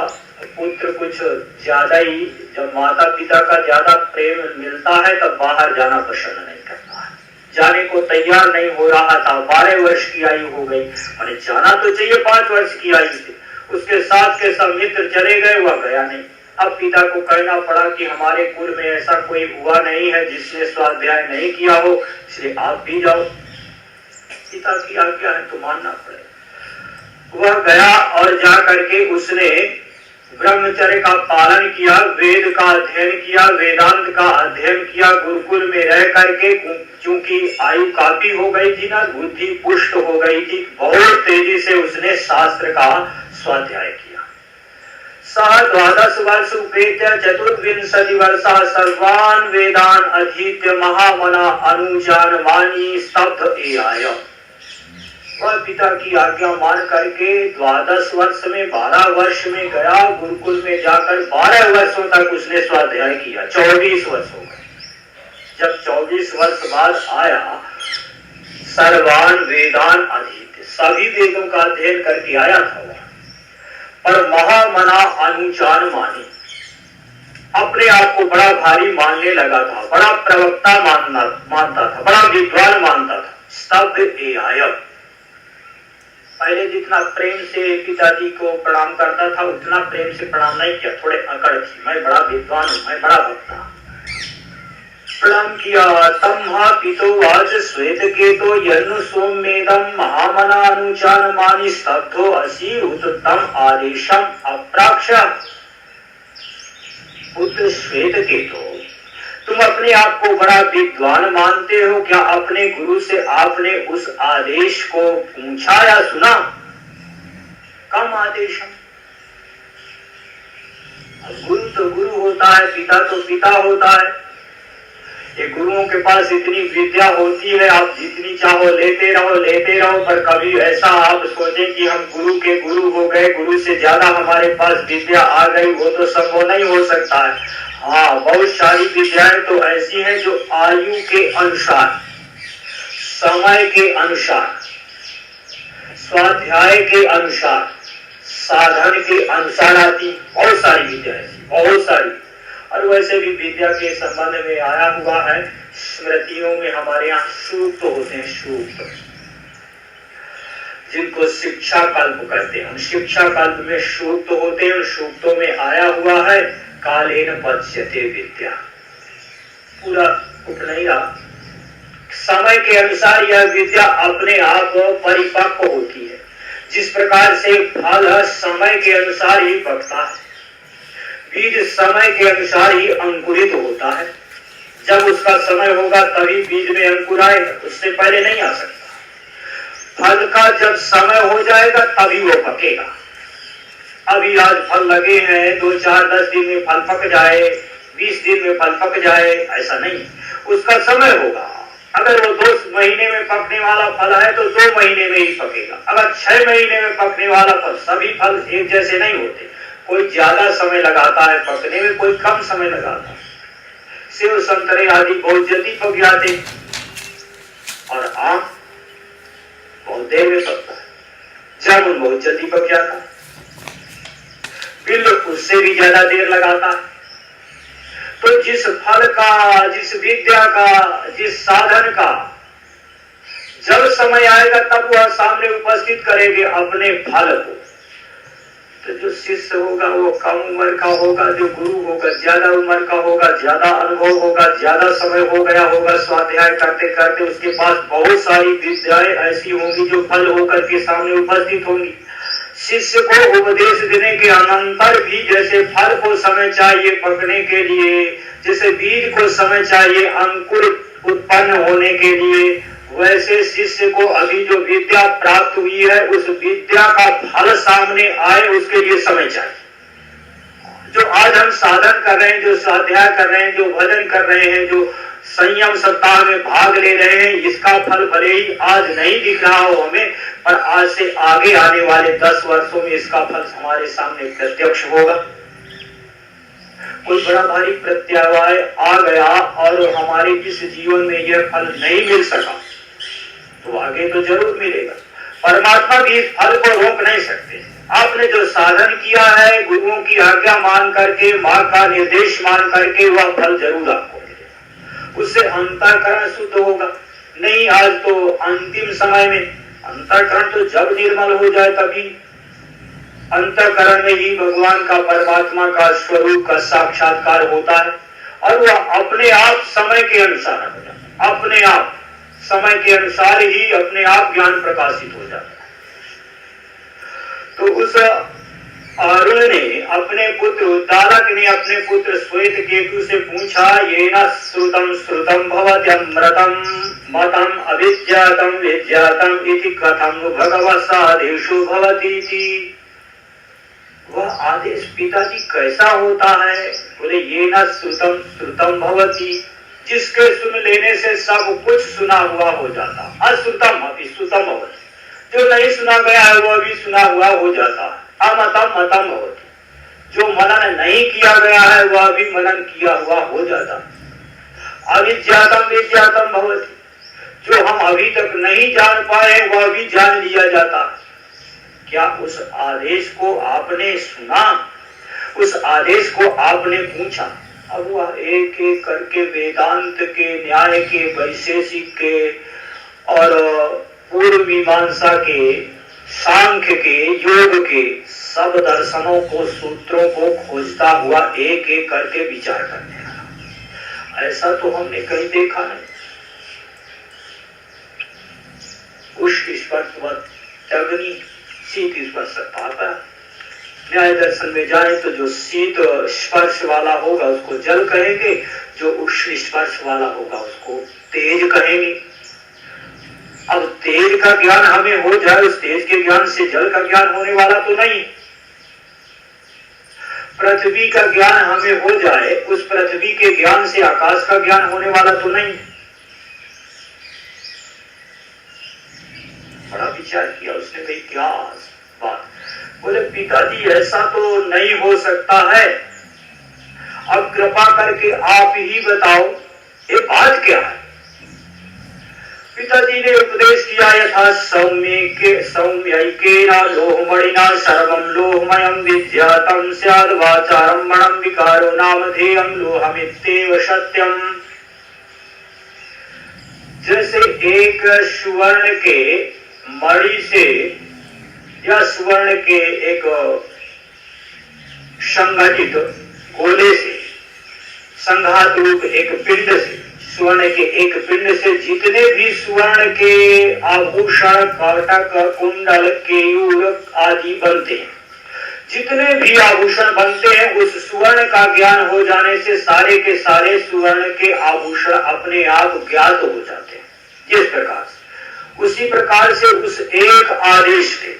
पुत्र कुछ ज्यादा ही, जब माता पिता का ज्यादा प्रेम मिलता है तब बाहर जाना पसंद नहीं करता है, जाने को तैयार नहीं हो रहा था। 12 वर्ष की आयु हो गई, मैंने जाना तो चाहिए 5 वर्ष की आयु से। उसके साथ के सब मित्र चले गए, वह गया नहीं। अब पिता को कहना पड़ा कि हमारे कुल में ऐसा कोई हुआ नहीं है जिसने स्वाध्याय नहीं किया हो, इसलिए आप भी जाओ। पिता की आज्ञा है तो मानना पड़ेगा। वह गया और जा करके उसने ब्रह्मचर्य का पालन किया, वेद का अध्ययन किया, वेदांत का अध्ययन किया, गुरुकुल में रह करके, क्योंकि आयु काफी हो गई थी ना, बुद्धि पुष्ट हो गई थी, बहुत तेजी से उसने शास्त्र का स्वाध्याय किया। सह 12 वर्ष उपेत्य चतुर्विंशति वर्षा सर्वान् वेदान् अधीत्य महामना अनुजान मानी स्तब्ध एआय। वह पिता की आज्ञा मान करके 12 वर्ष में 12 वर्ष में गया, गुरुकुल में जाकर 12 वर्षों तक उसने स्वाध्याय किया। 24 वर्ष हो गए। जब 24 वर्ष बाद आया, सर्वान वेदान अधीत, सभी वेदों का अध्ययन करके आया था वह, पर महामना अनुचान मानी, अपने आप को बड़ा भारी मानने लगा था, बड़ा प्रवक्ता मानता था, बड़ा विद्वान मानता था। स्तब्ध एआय, पहले जितना प्रेम से पिताजी को प्रणाम करता था उतना प्रेम से प्रणाम नहीं किया, थोड़े अकड़ थी, मैं बड़ा विद्वान हूं, मैं बड़ा भक्ता। प्रणाम किया। तम पितो वाच श्वेत केतो यन्नु सोमेदम महामना अनुचान मानी स्तब्धो असि उत्तम आदेशम अप्राक्ष। पुत्र श्वेत केतो, तुम अपने आप को बड़ा विद्वान मानते हो, क्या अपने गुरु से आपने उस आदेश को पूछा या सुना? कम आदेशम, गुरु तो गुरु होता है, पिता तो पिता होता है। ये गुरुओं के पास इतनी विद्या होती है, आप जितनी चाहो लेते रहो, पर कभी ऐसा आप सोचें कि हम गुरु के गुरु हो गए, गुरु से ज्यादा हमारे पास विद्या आ गई, वो तो संभव नहीं हो सकता है। हाँ, बहुत सारी विद्याएं तो ऐसी हैं जो आयु के अनुसार, समय के अनुसार, स्वाध्याय के अनुसार, साधन के अनुसार आती, बहुत सारी विद्या ऐसी, बहुत सारी। और वैसे भी विद्या के संबंध में आया हुआ है, स्मृतियों में हमारे यहाँ सूक्त होते हैं, सूक्त, जिनको शिक्षा कल्प कहते हैं। शिक्षा कल्प में सूक्त होते हैं, सूक्तों में आया हुआ है कालेन पच्यते विद्या, पूरा उठ नहीं रहा। समय के अनुसार यह विद्या अपने आप परिपक्व होती है। जिस प्रकार से फल समय के अनुसार ही पकता है, बीज समय के अनुसार ही अंकुरित होता है। जब उसका समय होगा तभी बीज में अंकुर आएगा, उससे पहले नहीं आ सकता। फल का जब समय हो जाएगा तभी वो पकेगा। अभी आज फल लगे हैं, 2, 4, 10 दिन में फल पक जाए, 20 दिन में फल पक जाए, ऐसा नहीं, उसका समय होगा। अगर वो 2 महीने में पकने वाला फल है तो 2 महीने में ही पकेगा। अगर 6 महीने में पकने वाला फल, सभी फल एक जैसे नहीं होते, कोई ज्यादा समय लगाता है पकने में, कोई कम समय लगाता है। सेब संतरे आदि बहुत जल्दी पक जाते, और आम बहुत देर में पकता है, जामुन बहुत जल्दी पक जाता है, बिल्ल उससे भी ज्यादा देर लगाता है। तो जिस फल का, जिस विद्या का, जिस साधन का जब समय आएगा तब वह सामने उपस्थित करेंगे अपने फल को। तो जो शिष्य होगा वो कम उम्र का होगा, जो गुरु होगा ज्यादा उम्र का होगा, ज्यादा अनुभव होगा, ज्यादा समय हो गया होगा स्वाध्याय करते करते, उसके पास बहुत सारी विद्याएं ऐसी होंगी जो फल होकर के सामने उपस्थित होंगी। शिष्य को उपदेश देने के अनंतर भी जैसे फल को समय चाहिए पकने के लिए, जैसे बीज को समय चाहिए अंकुर उत्पन्न होने के लिए, वैसे शिष्य को अभी जो विद्या प्राप्त हुई है उस विद्या का फल सामने आए उसके लिए समय चाहिए। जो आज हम साधन कर रहे हैं, जो स्वाध्याय कर रहे हैं, जो भजन कर रहे हैं, जो संयम सप्ताह में भाग ले रहे हैं, इसका फल भले ही आज नहीं दिख रहा हो हमें, पर आज से आगे आने वाले 10 वर्षों में इसका फल हमारे सामने प्रत्यक्ष होगा। कोई बड़ा भारी प्रत्यावाय आ गया और हमारे इस जीवन में यह फल नहीं मिल सका तो आगे तो जरूर मिलेगा। परमात्मा भी इस फल को रोक नहीं सकते। आपने जो साधन किया है गुरुओं की आज्ञा मान करके, माँ का निर्देश मान करके, वह फल जरूर आपको मिलेगा। उससे अंतःकरण शुद्ध होगा। नहीं आज तो अंतिम समय में अंतःकरण तो जब निर्मल हो जाए तभी अंतःकरण में ही भगवान का, परमात्मा का स्वरूप का साक्षात्कार होता है और वह अपने आप समय के अनुसार हो जाता है। अपने आप समय के अनुसार ही अपने आप ज्ञान प्रकाशित हो जाता है। तो उस अरुण ने अपने पुत्र उद्दालक ने अपने पुत्र श्वेत केतु से पूछा, ये न श्रुतम श्रुतम भवत्यमृतम मतम अविज्ञातम विज्ञातम इति कथम भगवत् आदेशो भवतीति। वह आदेश पिताजी कैसा होता है? बोले ये न श्रुतम श्रुतम भवती, जिसके सुन लेने से सब कुछ सुना हुआ हो जाता। अश्रुतम अभी श्रुतम भवती, जो नहीं सुना गया है वह भी सुना हुआ हो जाता है। अमतम मतम होती, जो मनन नहीं किया गया है वह भी मनन किया हुआ हो जाता। अविज्ञातम विज्ञातम भवति, जो हम अभी तक नहीं जान पाए वह भी जान लिया जाता। क्या उस आदेश को आपने सुना? उस आदेश को आपने पूछा? अब वह एक एक करके वेदांत के, न्याय के, वैशेषिक के और पूर्व मीमांसा के, सांख्य के, योग के सब दर्शनों को, सूत्रों को खोजता हुआ एक एक करके विचार करने लगा। ऐसा तो हमने कहीं देखा नहीं। उष्ण स्पर्श अग्नि, शीत स्पर्श पाता। न्याय दर्शन में जाए तो जो शीत स्पर्श वाला होगा उसको जल कहेंगे, जो उष्ण स्पर्श वाला होगा उसको तेज कहेंगे। अब तेज का ज्ञान हमें हो जाए, उस तेज के ज्ञान से जल का ज्ञान होने वाला तो नहीं। पृथ्वी का ज्ञान हमें हो जाए, उस पृथ्वी के ज्ञान से आकाश का ज्ञान होने वाला तो नहीं। बड़ा विचार किया उसने, भाई क्या बात। बोले पिताजी ऐसा तो नहीं हो सकता है, अब कृपा करके आप ही बताओ ये बात क्या है। पिताजी ने उपदेश किया, यथा सौम्यैकेन लोहमणिना सर्वं लोहमयं विद्यातं स्याद् वाचारम्भणं विकारो नामधेयं लोहमित्येव सत्यम्। जैसे एक सुवर्ण के मणि से या सुवर्ण के एक संघटित गोले से, संघात रूप एक पिंड से, स्वर्ण के एक पिंड से जितने भी स्वर्ण के आभूषण, काटक, कुंडल, केयूर आदि बनते हैं, जितने भी आभूषण बनते हैं, उस स्वर्ण का ज्ञान हो जाने से सारे के सारे स्वर्ण के आभूषण अपने आप ज्ञात हो जाते हैं। जिस प्रकार से, उसी प्रकार से उस एक आदेश के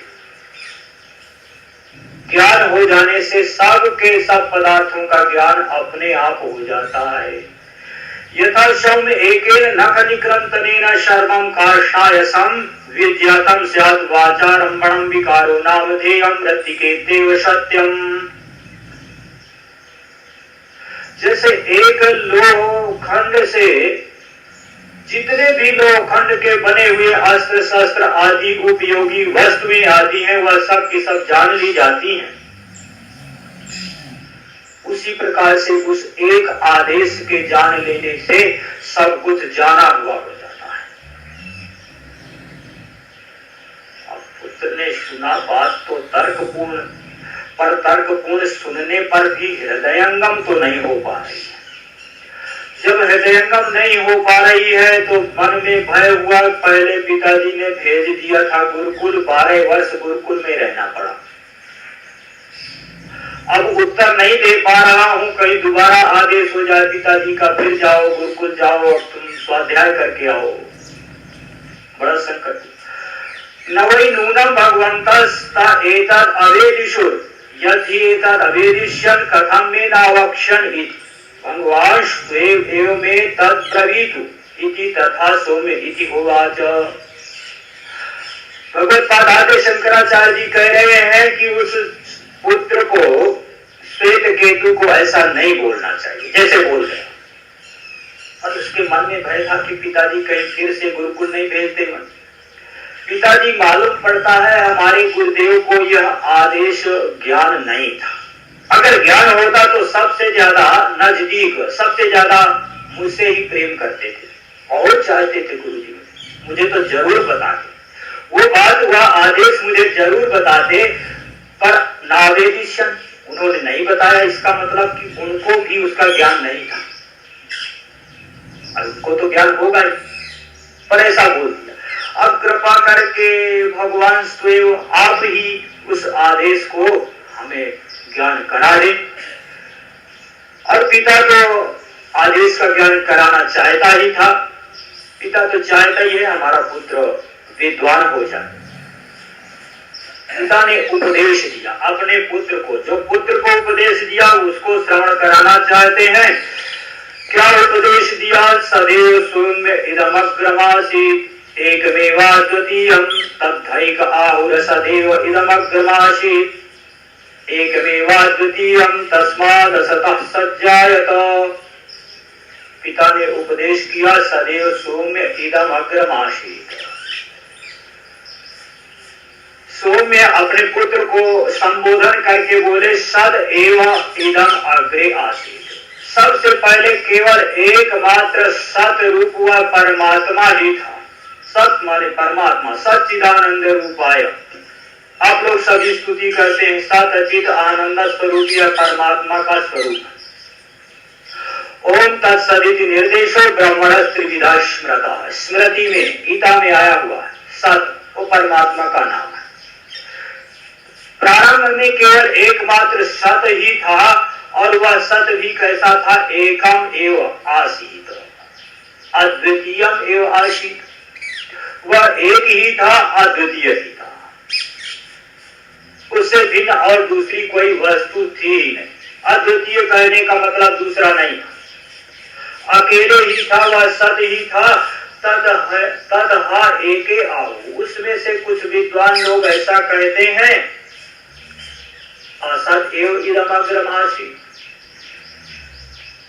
ज्ञान हो जाने से सब के सब पदार्थों का ज्ञान अपने आप हो जाता है। यथा सौम्य एकेन नख निक्रंतनेन सर्वं कार्षायसं विद्यातं स्यात् वाचारम्भणं विकारो नामधेयं मृत्तिकेत्येव सत्यम्। जैसे एक लोहखंड से जितने भी लोहखंड के बने हुए अस्त्र शस्त्र आदि उपयोगी वस्तुएं आदि हैं वह सब की सब जान ली जाती हैं, उसी प्रकार से उस एक आदेश के जान लेने से सब कुछ जाना हुआ हो जाता है। अब पुत्र ने सुना बात तो तर्कपूर्ण, पर तर्कपूर्ण सुनने पर भी हृदयंगम तो नहीं हो पा रही है। जब हृदयंगम नहीं हो पा रही है तो मन में भय हुआ। पहले पिताजी ने भेज दिया था गुरुकुल, 12 वर्ष गुरुकुल में रहना पड़ा। अब उत्तर नहीं दे पा रहा हूं, कहीं दोबारा आदेश हो जाए पिताजी का, फिर जाओ गुरुकुल जाओ और तुम स्वाध्याय करके आओ, बड़ा संकट। न वै नूनम भगवन्तस्ता एतद् अवेदिषुर् यदि एतद् अवेदिष्यन् कथं मे नावक्ष्यन् इति भगवान् एव मे तत् ब्रवीतु इति तथा सौम्य इति होवाच। भगवत्पाद आदि शंकराचार्य जी कह रहे हैं कि उस पुत्र को, श्वेत केतु को ऐसा नहीं बोलना चाहिए जैसे बोल गया। और उसके मन में भय था कि पिताजी कहीं फिर से गुरुकुल नहीं भेजते। मन पिताजी मालूम पड़ता है हमारे गुरुदेव को यह आदेश ज्ञान नहीं था। अगर ज्ञान होता तो सबसे ज्यादा नजदीक, सबसे ज्यादा मुझसे ही प्रेम करते थे, बहुत चाहते थे गुरुजी मुझे तो जरूर बताते, वो बात, वह आदेश मुझे जरूर बताते। पर नावेदिशन उन्होंने नहीं बताया, इसका मतलब कि उनको भी उसका ज्ञान नहीं था। और उनको तो ज्ञान होगा ही, पर ऐसा बोल दिया। अब कृपा करके भगवान स्वयं आप ही उस आदेश को हमें ज्ञान करा दे। और पिता तो आदेश का ज्ञान कराना चाहता ही था। पिता तो चाहता ही है हमारा पुत्र विद्वान हो जाए। पिता ने उपदेश दिया अपने पुत्र को, जो पुत्र को उपदेश दिया उसको श्रवण कराना चाहते हैं। क्या उपदेश दिया? सदैव शून्य इदमग्रमासीत् एकमेवाद्वितीयं तद्धैक आहुर सदैव इदमग्रमासीत् एकमेवाद्वितीयं तस्माद् असतः सज्जायत। पिता ने उपदेश किया सदैव सौम्य इदमग्रमासीत्। सौम्य अपने पुत्र को संबोधन करके बोले सद एव इदम अग्रे आसीत्। सबसे पहले केवल एकमात्र सत रूप हुआ परमात्मा ही था। सत माने परमात्मा, सच्चिदानंद रूपाय। आप लोग सभी स्तुति करते हैं सत-चित आनंद स्वरूप या परमात्मा का स्वरूप। ओम तत्सदिति निर्देशो ब्रह्मण त्रिविधा स्मृता। स्मृति में गीता में आया हुआ है सत, वो परमात्मा का नाम है। प्रारंभ में केवल एकमात्र सत ही था और वह सत भी कैसा था? एकम एव आसीत, अद्वितीयम एव आसीत। वह एक ही था, अद्वितीय ही था, उससे भिन्न और दूसरी कोई वस्तु थी ही नहीं। अद्वितीय कहने का मतलब दूसरा नहीं था, अकेले ही था, वह सत ही था। तदहा एके आहु। उसमें से कुछ विद्वान लोग ऐसा कहते हैं असत एव इदमग्रमासीत्,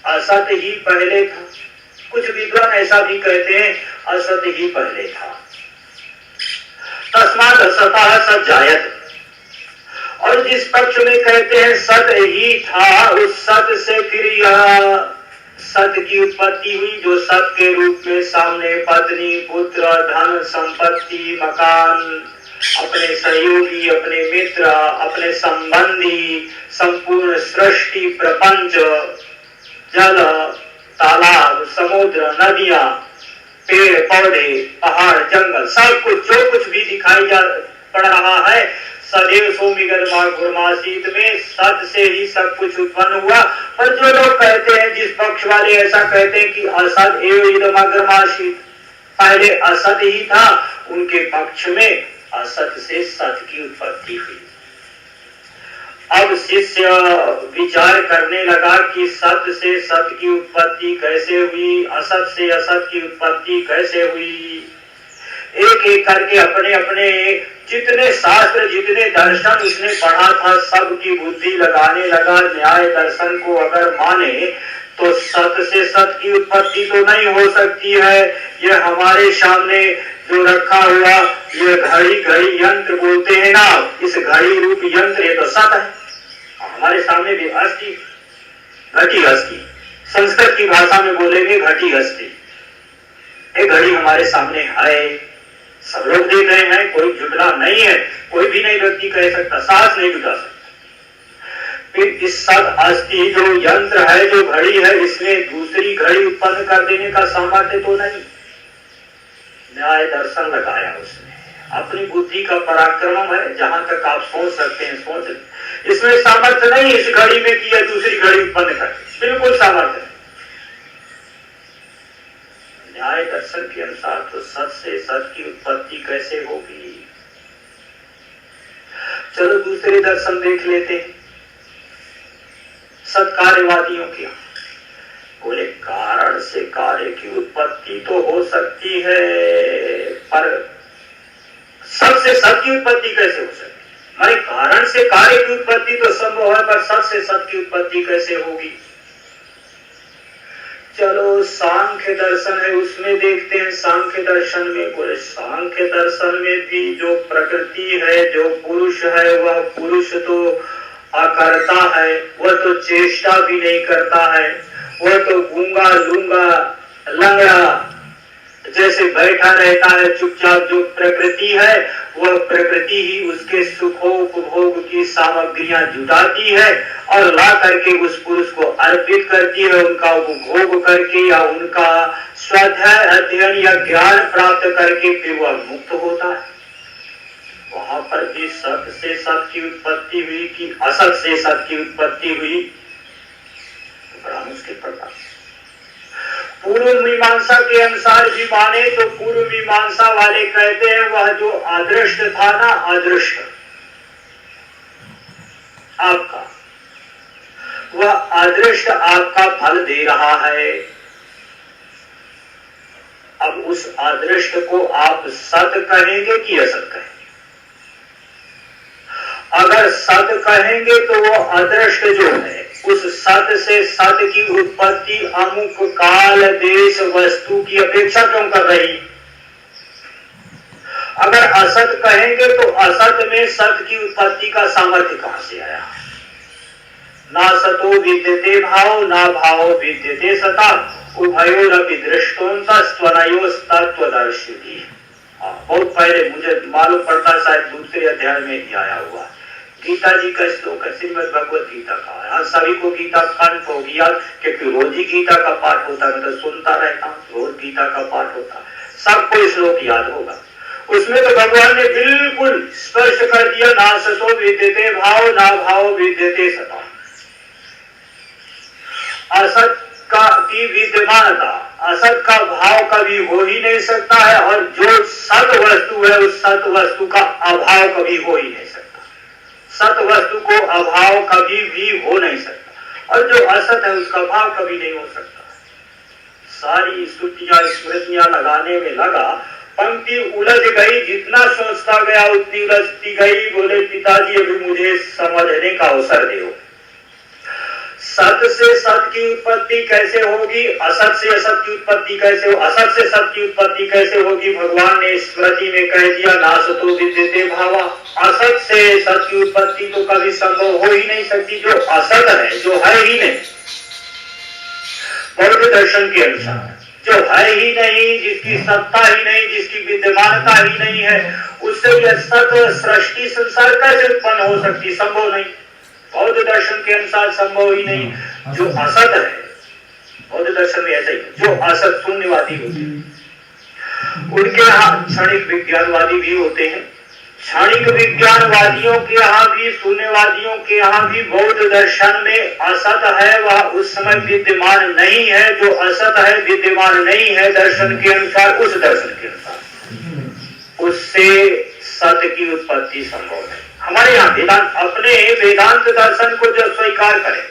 असत ही पहले था। कुछ विद्वान ऐसा भी कहते हैं असत ही पहले था। तस्मात् असतः सज्जायत। और जिस पक्ष में कहते हैं सत ही था, उस सत से फिर यह सत की उत्पत्ति हुई, जो सत के रूप में सामने पत्नी, पुत्र, धन, संपत्ति, मकान, अपने सहयोगी, अपने मित्र, अपने संबंधी, संपूर्ण सृष्टि, प्रपंच, जल, तालाब, समुद्र, नदियां, पेड़ पौधे, पहाड़, जंगल, सब कुछ जो कुछ भी दिखाई पड़ रहा है, सदैव सौम्यगर्मासीत में सत से ही सब कुछ उत्पन्न हुआ। पर जो लोग कहते हैं, जिस पक्ष वाले ऐसा कहते हैं कि असत एव इदमग्रमासीत, पहले असत ही था, उनके पक्ष में असत से सत की उत्पत्ति हुई। अब शिष्य विचार करने लगा कि सत से सत की उत्पत्ति कैसे हुई, असत से असत की उत्पत्ति कैसे हुई। एक एक करके अपने अपने जितने शास्त्र, जितने दर्शन उसने पढ़ा था, सबकी बुद्धि लगाने लगा। न्याय दर्शन को अगर माने तो सत से सत की उत्पत्ति तो नहीं हो सकती है। ये हमारे सामने जो रखा हुआ ये घड़ी घड़ी यंत्र बोलते हैं ना, इस घड़ी रूप यंत्र ये तो सत है। हमारे सामने भी अस्थि, घटी अस्थि, संस्कृत की भाषा में बोलेंगे घटी अस्थि। ये घड़ी हमारे सामने है, सब लोग देख रहे हैं, कोई झुटला नहीं है, कोई भी नहीं व्यक्ति कह सकता, साहस नहीं जुटा सकता। फिर इस सत अस्थि जो यंत्र है, जो घड़ी है, इसमें दूसरी घड़ी उत्पन्न कर देने का सामर्थ्य तो नहीं। न्याय दर्शन लगाया उसने, अपनी बुद्धि का पराक्रम है, जहां तक आप सोच सकते हैं सोच। इसमें सामर्थ्य नहीं इस घड़ी में कि यह दूसरी घड़ी उत्पन्न कर, बिल्कुल सामर्थ्य नहीं। न्याय दर्शन के अनुसार तो सत से सत की उत्पत्ति कैसे होगी। चलो दूसरे दर्शन देख लेते हैं सत्कार्यवादियों के। बोले कारण से कार्य की उत्पत्ति तो हो सकती है, पर सत से सत की उत्पत्ति कैसे हो सकती? माने कारण से कार्य की उत्पत्ति तो संभव है, पर सत से सत की उत्पत्ति कैसे होगी? चलो सांख्य दर्शन है, उसमें देखते हैं। सांख्य दर्शन में बोले सांख्य दर्शन में भी जो प्रकृति है, जो पुरुष है, वह पुरुष तो अकर्ता है, वह तो चेष्टा भी नहीं करता है, वह तो गूंगा लूंगा लंगड़ा जैसे से बैठा रहता है चुपचाप, जो प्रकृति है वह प्रकृति ही उसके सुखोपभोग की सामग्रियां जुटाती है और ला करके उस पुरुष को अर्पित करती है। उनका उपभोग करके या उनका स्वाध्याय अध्ययन या ज्ञान प्राप्त करके फिर वह मुक्त होता है। वहां पर भी सत से सत की उत्पत्ति हुई कि असत से सत की उत्पत्ति हुई, तो बड़ा मुश्किल पड़ता। पूर्व मीमांसा के अनुसार भी माने तो पूर्व मीमांसा वाले कहते हैं वह जो अदृष्ट था ना, अदृष्ट आपका, वह अदृष्ट आपका फल दे रहा है। अब उस अदृष्ट को आप सत कहेंगे कि असत कहेंगे? अगर सत कहेंगे तो वो अदृष्ट जो है उस सत से सत की उत्पत्ति अमुक काल देश वस्तु की अपेक्षा क्यों कर रही? अगर असत कहेंगे तो असत में सत की उत्पत्ति का सामर्थ्य कहां से आया? ना सतो विद्यते भाव ना भाव विद्यते सता उभयोरपि दृष्टोन्तस्त्वनयोस्तत्त्वदर्शिनी। बहुत पहले मुझे मालूम पड़ता शायद दूसरे अध्याय में ही आया हुआ गीता जी का श्लोक है, श्रीमद् भगवत गीता का। हाँ, सभी को गीता कंठ हो गया क्योंकि रोज ही गीता का पाठ होता है, मतलब सुनता रहता हूँ, रोज गीता का पाठ होता है, सबको श्लोक याद होगा। उसमें तो भगवान ने बिल्कुल स्पष्ट कर दिया, ना सतो विद्यते भाव ना भाव विद्यते सता। असत का की विद्यमानता, असत का भाव कभी हो ही नहीं सकता है और जो सत वस्तु है उस सत वस्तु का अभाव कभी हो ही नहीं सकता। सत वस्तु को अभाव कभी भी हो नहीं सकता और जो असत है उसका भाव कभी नहीं हो सकता। सारी स्तुतियां स्मृतियां लगाने में लगा, पंक्ति उलझ गई, जितना सोचता गया उतनी उलझती गई। बोले पिताजी अभी मुझे समझने का अवसर दो, सत से सत की उत्पत्ति कैसे होगी, असत से असत की उत्पत्ति कैसे हो, असत से सत की उत्पत्ति कैसे होगी? भगवान ने स्मृति में कह दिया, ना सतो विद्यते भावा। असत से सत की उत्पत्ति तो कभी संभव हो ही नहीं सकती, जो असत है, जो है ही नहीं। बौद्ध दर्शन के अनुसार जो है ही नहीं, जिसकी सत्ता ही नहीं, जिसकी विद्यमानता ही नहीं है, उससे यह सत सृष्टि संसार कैसे उत्पन्न हो सकती? संभव नहीं। बौद्ध दर्शन के अनुसार संभव ही नहीं। जो असत है, बौद्ध दर्शन में ऐसा ही, जो असत शून्यवादी होते हैं उनके यहाँ क्षणिक विज्ञानवादी भी होते हैं। क्षणिक विज्ञानवादियों के यहाँ भी, शून्यवादियों के यहाँ भी बौद्ध दर्शन में असत है वह उस समय विद्यमान नहीं है, जो असत है विद्यमान नहीं है दर्शन के अनुसार। उस दर्शन के अनुसार उससे सत की उत्पत्ति संभव है। हमारे यहाँ वेदांत, अपने वेदांत दर्शन को जो स्वीकार करें,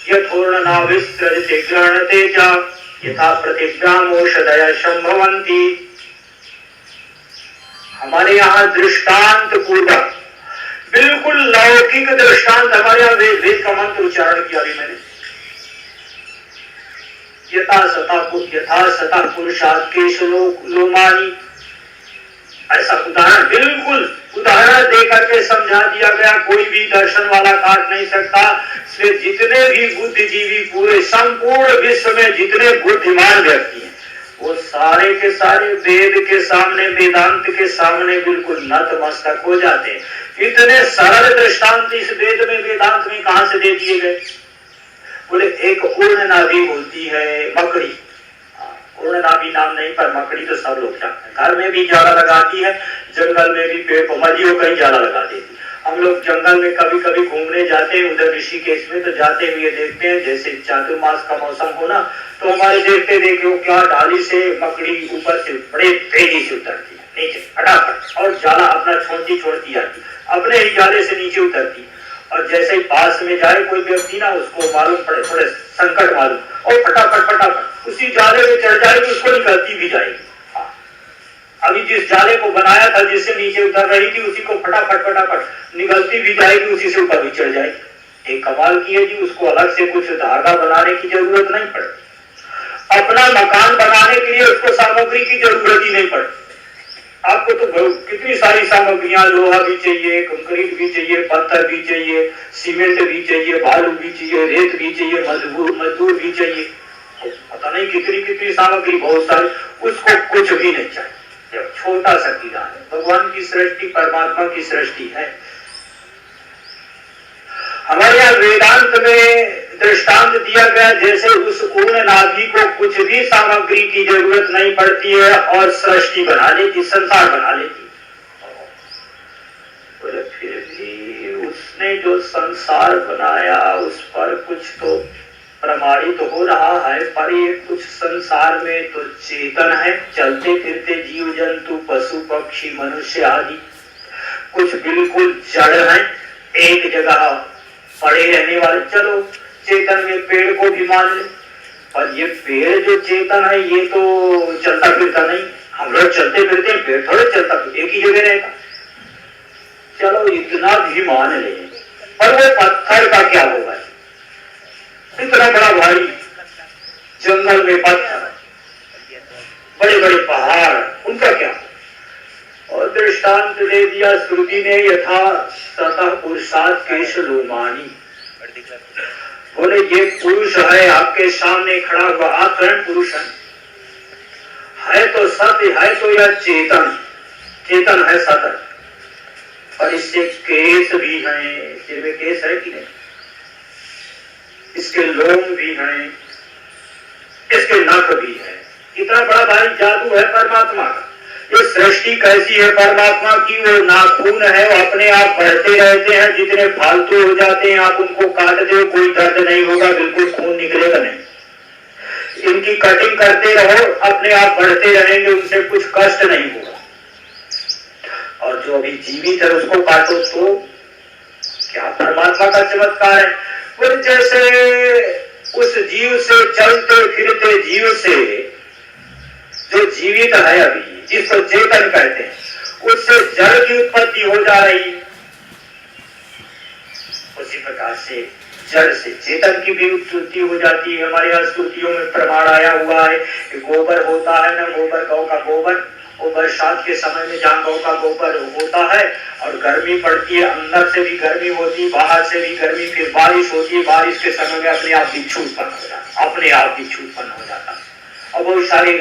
यथोर्ण नाविसृजते गृह्णते च यथा प्रतिज्ञामोषधयः संभवन्ति। हमारे यहाँ दृष्टांत पूर्वक, बिल्कुल लौकिक दृष्टांत, हमारे यहाँ वेद का मंत्र उच्चारण किया अभी मैंने, यथा सता पुरुषात् केश लोमानि, ऐसा उदाहरण, बिल्कुल उदाहरण देकर के समझा दिया गया। कोई भी दर्शन वाला काट नहीं सकता। जितने भी बुद्धिजीवी पूरे संपूर्ण विश्व में जितने बुद्धिमान व्यक्ति हैं वो सारे के सारे वेद के सामने, वेदांत के सामने बिल्कुल नतमस्तक हो जाते हैं। इतने सरल दृष्टांत इस वेद में, वेदांत में कहां से दे दिए गए? बोले एक पूर्ण नाभि होती है मकड़ी, पूर्ण नाभि नाम नहीं पर मकड़ी तो सब लोग जानते हैं। घर में भी जाला लगाती है, जंगल में भी पेड़ मजियों कहीं जाला लगा देती। हम लोग जंगल में कभी कभी घूमने जाते हैं, उधर ऋषिकेश में, तो जाते हुए देखते हैं जैसे चातुर्मास का मौसम हो ना, तो हमारे देखते देखो क्या डाली से मकड़ी ऊपर से बड़े तेजी से उतरती है नीचे फटाफट, और जाला अपना छोड़ती छोड़ती आती, अपने ही जाले से नीचे उतरती। और जैसे ही पास में जाए कोई व्यक्ति ना, उसको मालूम पड़े, थोड़े संकट मालूम, और फटाफट फटाफट उसी जाले में चढ़ जाएगी, उसको निकलती भी जाएगी। अभी जिस जाले को बनाया था, जिससे नीचे उतर रही थी, उसी को फटाफट फटाफट निकलती भी जाएगी, उसी से ऊपर भी चढ़ जाएगी। एक कमाल की है जी, उसको अलग से कुछ धागा बनाने की जरूरत नहीं पड़े। अपना मकान बनाने के लिए उसको सामग्री की जरूरत ही नहीं पड़े। आपको तो कितनी सारी सामग्रियां, लोहा भी चाहिए, कंक्रीट भी चाहिए, पत्थर भी चाहिए, सीमेंट भी चाहिए, बालू भी चाहिए, रेत भी चाहिए, मजदूर भी चाहिए, पता नहीं कितनी कितनी सामग्री, बहुत सारी। उसको कुछ भी नहीं चाहिए। जब छोटा सा कीड़ा है, भगवान की सृष्टि, परमात्मा की सृष्टि है। हमारे यहाँ वेदांत में दृष्टांत दिया गया, जैसे उस ऊर्ण नाभि को कुछ भी सामग्री की जरूरत नहीं पड़ती है और सृष्टि बना लेती, संसार बना लेती। बोले फिर भी उसने जो संसार बनाया उस पर कुछ तो प्रमाणित तो हो रहा है, पर ये कुछ संसार में तो चेतन है, चलते फिरते जीव जंतु पशु पक्षी मनुष्य आदि, कुछ बिल्कुल जड़ है, एक जगह पड़े रहने वाले। चलो चेतन में पेड़ को भी मान ले, पर ये पेड़ जो चेतन है ये तो चलता फिरता नहीं। हम लोग चलते फिरते हैं, पेड़ थोड़े चलता फिरता एक ही जगह रहेगा। चलो इतना भी मान ले, पर वो पत्थर का क्या होगा? इतना बड़ा भारी जंगल में पत्थर, बड़े बड़े पहाड़, उनका क्या? और दृष्टांत दे दिया श्रुति ने, यथा सतः पुरुषात् केश लोमानी। बोले ये पुरुष है आपके सामने खड़ा हुआ, आप स्वयं पुरुष है तो सत्य है, तो यह चेतन, चेतन है सत्य, और इससे केश भी हैं, सिर में केश है कि नहीं, इसके लोम भी हैं, इसके नख भी है। इतना बड़ा भारी जादू है परमात्मा का। ये सृष्टि कैसी है परमात्मा की, वो नाखून है, वो अपने आप बढ़ते रहते हैं, जितने फालतू हो जाते हैं आप उनको काटते हो, कोई दर्द नहीं होगा, बिल्कुल खून निकलेगा नहीं। इनकी कटिंग करते रहो, अपने आप बढ़ते रहेंगे, उनसे कुछ कष्ट नहीं होगा। और जो अभी जीवित है उसको काटो तो क्या परमात्मा का चमत्कार है। फिर जैसे उस जीव से, चलते फिरते जीव से, जो जीवित है अभी, जिसको चेतन कहते हैं, उससे जड़ की उत्पत्ति हो जा रही है, उसी प्रकार से जड़ से चेतन की भी उत्पत्ति हो जाती है। हमारे यहाँ स्तुतियों में प्रमाण आया हुआ है कि गोबर होता है ना, गोबर गौ का गोबर, वो बरसात के समय में जहाँ गौ का गोबर होता है और गर्मी पड़ती है, अंदर से भी गर्मी होती है, बाहर से भी गर्मी, फिर बारिश होती है, बारिश के समय में अपने आप बिच्छू उत्पन्न हो जाता है, अपने आप बिच्छू उत्पन्न हो जाता है, और बहुत सारे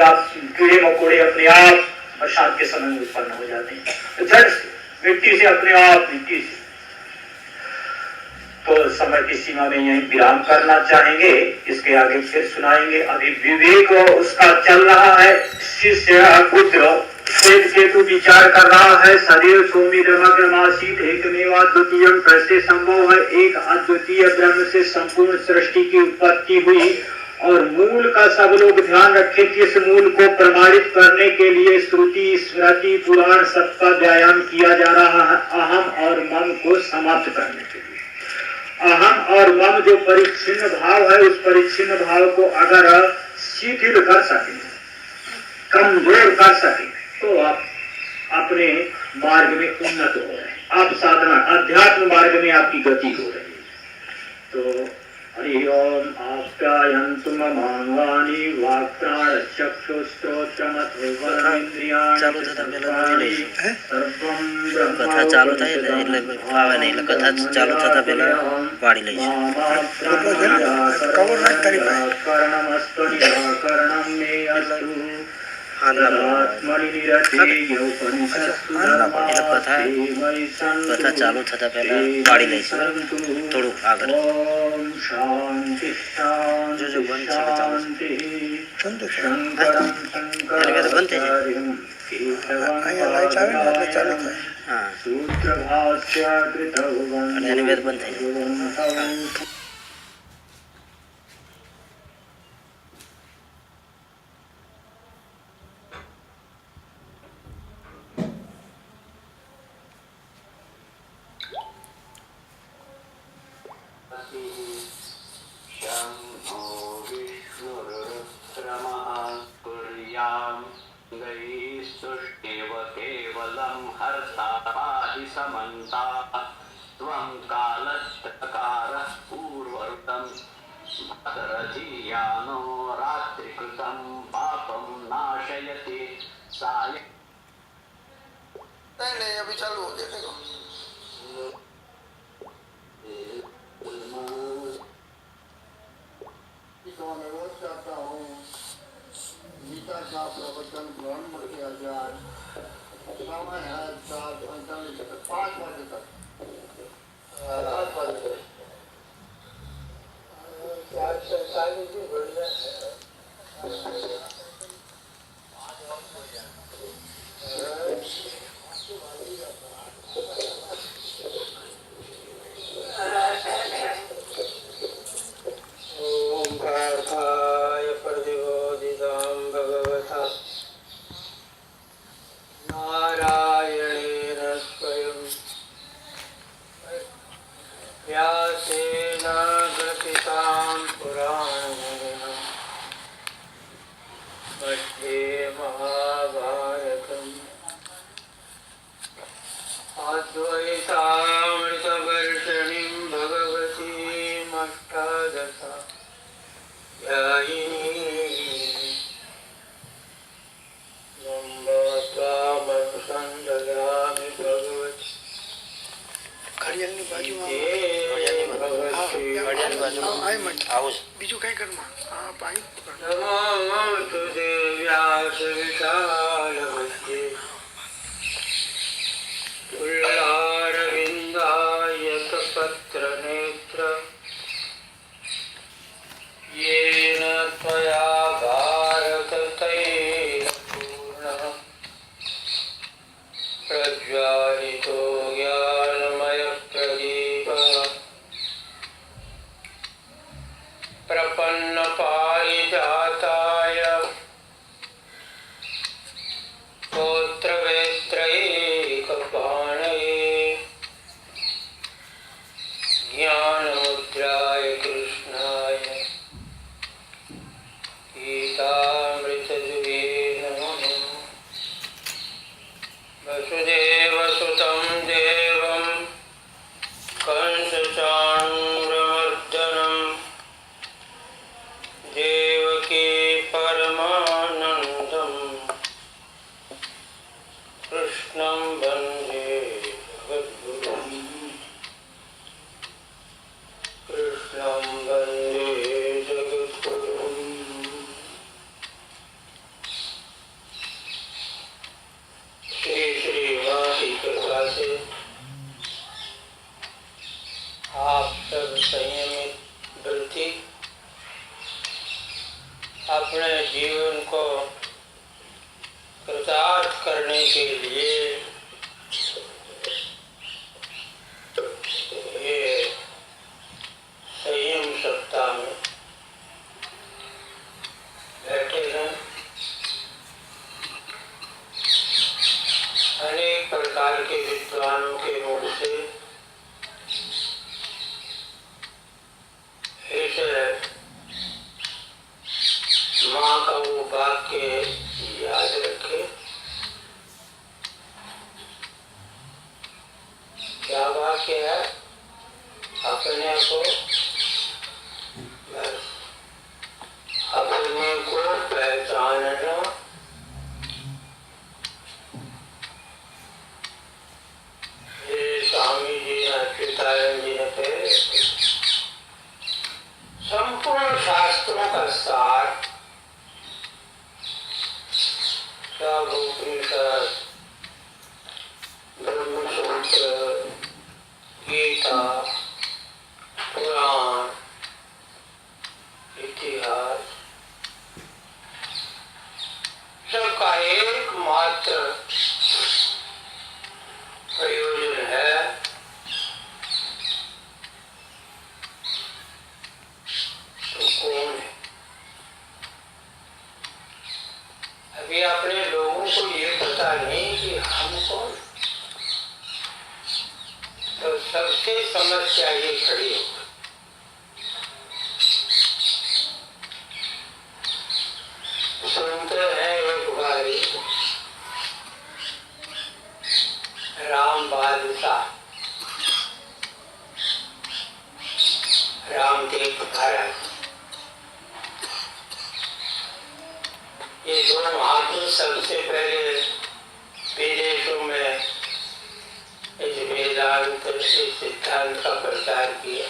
कीड़े मकोड़े अपने आप बरसात के समय में उत्पन्न हो जाते हैं। तो जड़ से, मिट्टी से, अपने आप मिट्टी से। तो समय की सीमा में यही विराम करना चाहेंगे, इसके आगे फिर सुनाएंगे। अभी विवेक उसका चल रहा है, शिष्य पुत्र श्वेत केतु विचार कर रहा है, सदैव सौम्यमग्रमासीत एकमेवा द्वितीयम, कैसे संभव है एक अद्वितीय ब्रह्म से संपूर्ण सृष्टि की उत्पत्ति हुई। और मूल का सब लोग ध्यान रखें, किस मूल को प्रमाणित करने के लिए श्रुति स्मृति पुराण सबका व्यायाम किया जा रहा है, अहम और मम को समाप्त करने के लिए। अहम और मम जो परिच्छिन्न भाव है, उस परिच्छिन्न भाव को अगर शिथिल कर सके, कमजोर कर सके, तो आप अपने मार्ग में उन्नत हो रहे हैं, आप साधना अध्यात्म मार्ग में आपकी गति हो रही है। तो हरि ओम आप्यायन्तु ममांगानि वाक्प्राण चक्षुस्त्रोत्रमथो वर्णेन्द्रियाणि कथा चालू था એટલે ફાવે નહીં, એટલે કથા ચાલુ થતા પહેલા વાળી લઈશું. કવર નાખ તારી પાસે. कथा चालू थता पहला वाड़ी लईશું, થોડું આગળ जो जो बंद છે ચાલુ છે, બंद થઈ જાય, અહીંયા લાઈટ આવે ને એટલે ચાલુ થાય. હા, અને એની વેદ બંધ થઈ જાય. समन्ता त्वं कालस्तकारः पूर्ववृतं भद्रजीयानो रात्रिकृतं पापं नाशयति साय। नहीं अभी चालू हो गया देखो। मैं रोज चाहता हूँ गीता का प्रवचन प्रारंभ किया जाए। समय है 4:45 तक, 5 बजे तक, 5 बजे तक। बढ़िया ओम पार्थाय प्रतिबोधितां भगवता नारायणेन स्वयं व्यासेन ग्रथितां पुराणेन मध्ये महाभारतम् अद्वैतामृतवर्षिणीं भगवतीम् अष्टादशाध्यायिनीं त्वामनुसन्दधामि भगवति ઘડિયાળની બાજુમાં આવું છે. બીજું કઈ કરમાં પાણી नमो देव्यास विशालमस्ये उल्लारविन्दायतपत्रनेत्र येन त्वया भारततैलपूर्णः प्रज्वालितो ज्ञानमयप्रदीपः प्रपन्नपारिजाताय स्तोत्रवेत्रैकपाणये ज्ञानमुद्राय कृष्णाय गीतामृतदुहे नमः। वसुदेवसुतं देवं कंसचाणूरमर्दनं देवकी परमानन्दं कृष्णं वन्दे जगद्गुरुं कृष्णं वन्दे जगद्गुरुं। श्री श्रीवास की कृपा से आप सब संयमित वृत्ति अपने जीवन को कृतार्थ करने के लिए ये संयम सप्ताह में बैठे हैं। अनेक प्रकार के विद्वानों के मुख से इस माँ का वो वाक्य याद रखे। क्या वाक्य है? अपने को पहचानना ये स्वामी जी ने अच्युतानंद जी ने कहे। संपूर्ण शास्त्रों का सार सब उपनिषद, ब्रह्मसूत्र, गीता, पुराण, इतिहास सबका एकमात्र प्रयोजन है तो कौन है। अभी अपने लोगों को ये पता नहीं कि हम कौन, तो सबसे समस्या ये खड़ी है। सुनते हैं एक बारी राम बादशाह रामदेव महाराज ये दो महापुरुष सबसे पहले विदेशों में इस वेदांत इस सिद्धांत का प्रचार किया।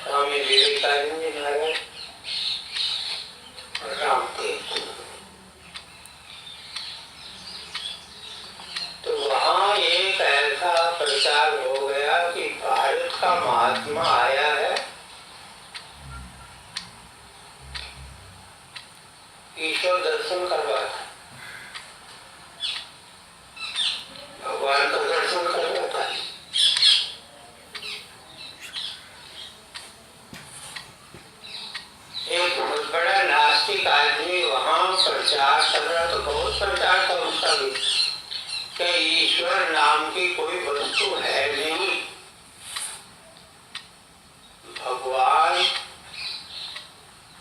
स्वामी विवेकानंद जी महाराज और रामदेव दर्शन करवाता, भगवान का दर्शन करवाता है। एक बहुत बड़ा नास्तिक आदमी वहां प्रचार कर रहा, तो बहुत प्रचार था उसका भी कि ईश्वर नाम की कोई वस्तु है नहीं, भगवान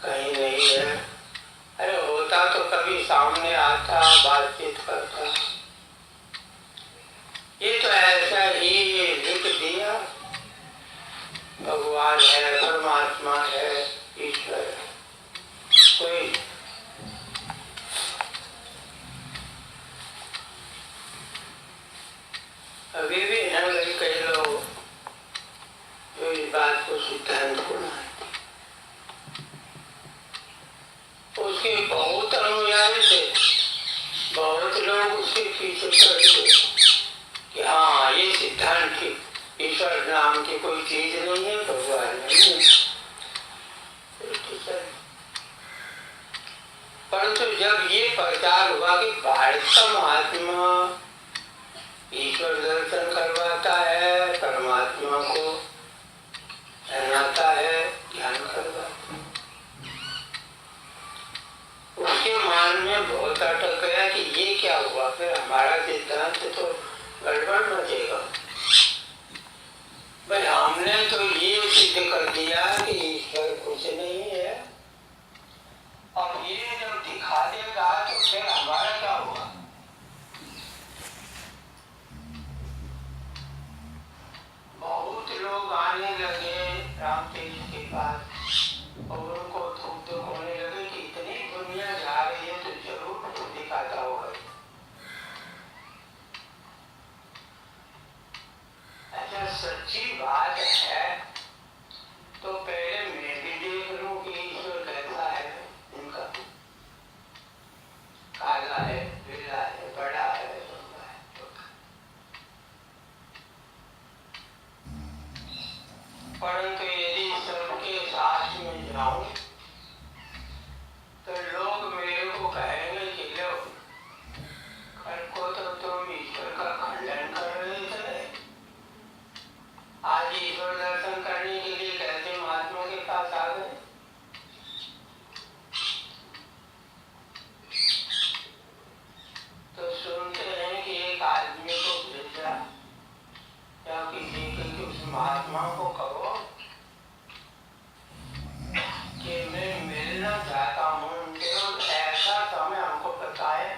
कहीं नहीं है। अरे होता तो कभी सामने आता, बातचीत करता, ये तो ऐसा ही लिख दिया भगवान है, परमात्मा है, ईश्वर है, कोई अभी भी हैं कई लोग जो इस बात को सिद्धांत को मानते, उसके बहुत अनुयायी थे, बहुत लोग उसके पीछे पड़े कि हाँ ये सिद्धांत ठीक, ईश्वर नाम की कोई चीज नहीं है, भगवान नहीं है। परंतु जब ये प्रचार हुआ कि भारत का महात्मा ईश्वर दर्शन करवाता है, परमात्मा को जनाता है, ध्यान करवाता है, उसके मान में बहुत अटक गया कि ये क्या हुआ, फिर हमारा सिद्धांत तो गड़बड़ मचेगा। भाई हमने तो ये सिद्ध कर दिया कि ईश्वर कुछ नहीं है, और ये जब दिखा देगा तो फिर हमारा क्या हुआ। बहुत लोग आने लगे रामतेज के पास और उनको धूप धूप होने लगे कि इतनी दुनिया जा रही है तो जरूर कुछ दिखाता होगा। अच्छा सच्ची बात है तो पहले मैं भी देख लूं कि ईश्वर कैसा है, इनका काला है, पीला है, बड़ा है, परंतु यदि सबके साथ में जाऊं तो लोग मेरे को कहेंगे कि लो कल को तो तुम ईश्वर का खंडन कर रहे थे, आज ईश्वर दर्शन करने के लिए कैसे महात्मा के पास आ गए। तो सुनते हैं कि एक आदमी को भेजा या किसी के उस महात्मा को कहो कि मैं मिलना चाहता हूँ उनके, और ऐसा समय हमको बताए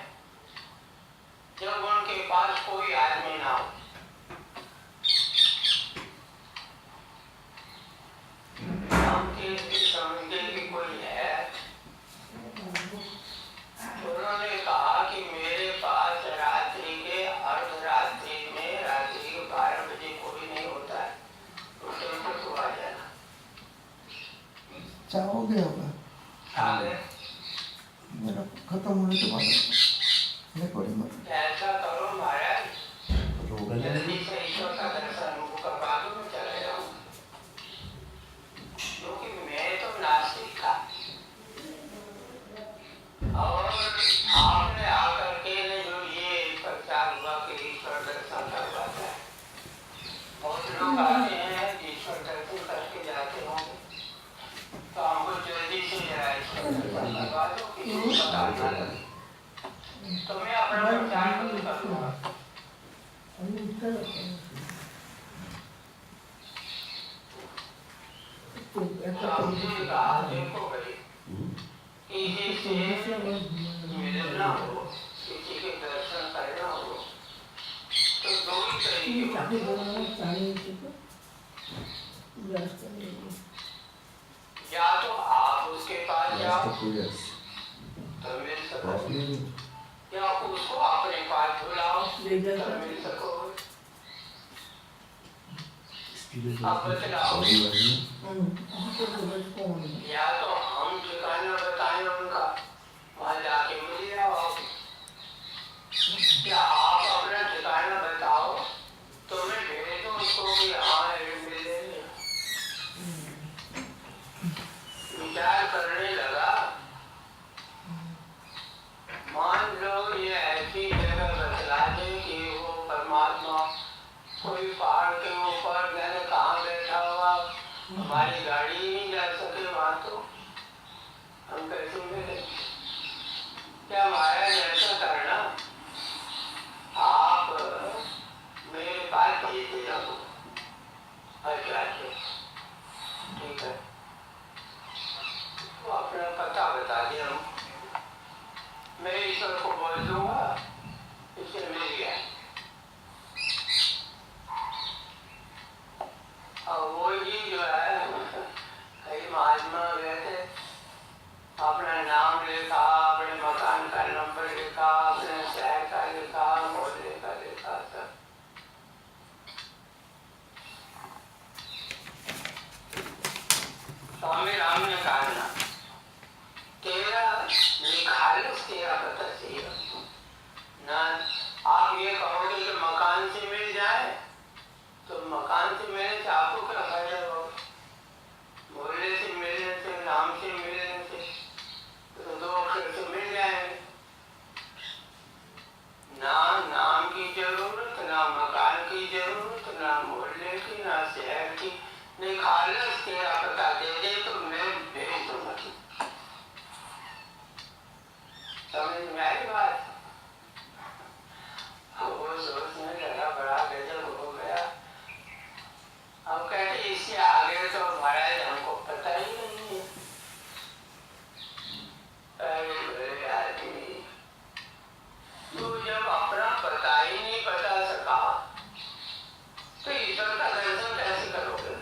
जब उनके पास कोई आदमी ना हो। हम भी समझे कि कोई है, उन्होंने कहा कि मेरे पास रात्रि के अर्धरात्रि में, रात्रि के 12 बजे कोई नहीं होता है, उस टाइम पर तो आ जाना। चाहोगे होगा आ गए। मेरा खत्म होने के बाद रिकॉर्डिंग मत ऐसा करो महाराज, जल्दी से ईश्वर का दर्शन हमको करवा दो, मैं चले जाऊँ, क्योंकि मैं तो नास्तिक था और आपने आकर के जो ये प्रचार हुआ कि ईश्वर दर्शन करवाता है, बहुत लोग आते हैं ईश्वर दर्शन करके जाते होंगे, तो हमको जल्दी से जरा ईश्वर दर्शन करवा दो, किसी को पता ना लगे, तो मैं अपना प्रचार नहीं करूँगा। हमने कहा देखो भाई, किसी से मिलना हो, किसी के दर्शन करना हो तो दो ही तरीके या तो आप उसके पास जाओ तो मिल सको, या उसको अपने पास बुलाओ तो मिल सको। अब बतलाओ, या तो हम ठिकाना बताएं उनका, वहां जाके मिल जाओ आप, या आप अपना ठिकाना बताओ तो मैं भेज दूं उसको कि हाँ मिल लेंगे। विचार करने लगा समझ में आई बात? वो सोचने लगा बड़ा गजब हो गया। हम कहते इससे आगे तो महाराज हमको पता ही नहीं है। अरे बड़े आदमी, तू जब अपना पता ही नहीं बता सका तो ईश्वर का दर्शन कैसे करोगे?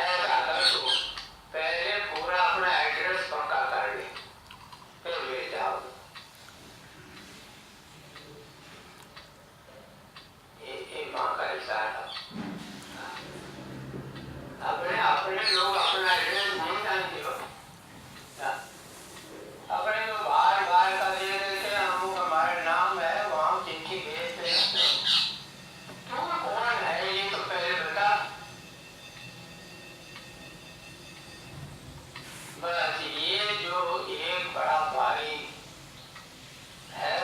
ऐसा कर दो, पहले पूरा अपना एड्रेस पक्का कर ले, फिर ले जाओ। ये माँ का इशारा। अपने लोग अपना एड्रेस नहीं जानते हो। अपने तो बाहर बाहर का दे देते हैं, हम हमारा नाम है, वहाँ चिट्ठी भेजते हैं। तू कौन है ये तो पहले बता। बस ये जो एक बड़ा भारी है।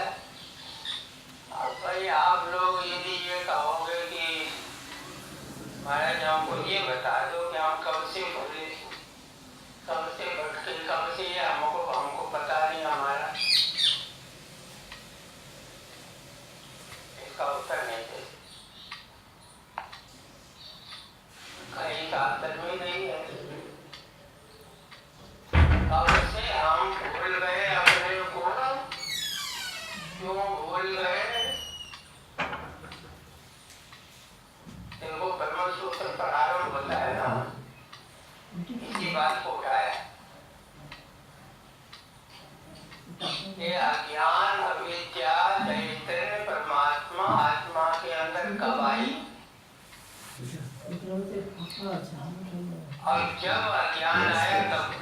अब भाई आप लोग यदि ये कहोगे कि महाराज हमको ये बता दो कि हम कब से भरे, कब से भटके, कब से ये हमको पता नहीं हमारा, इसका उत्तर नहीं दे। कहीं का उत्तर भी नहीं है। कब से हम भूल गए अपने को, क्यों भूल गए? इनको ब्रह्म सूत्र प्रारंभ होता है ना, इसी बात को उठाया। ये अज्ञान अविद्या चैतन्य परमात्मा आत्मा के अंदर कब आई? और जब अज्ञान आया तब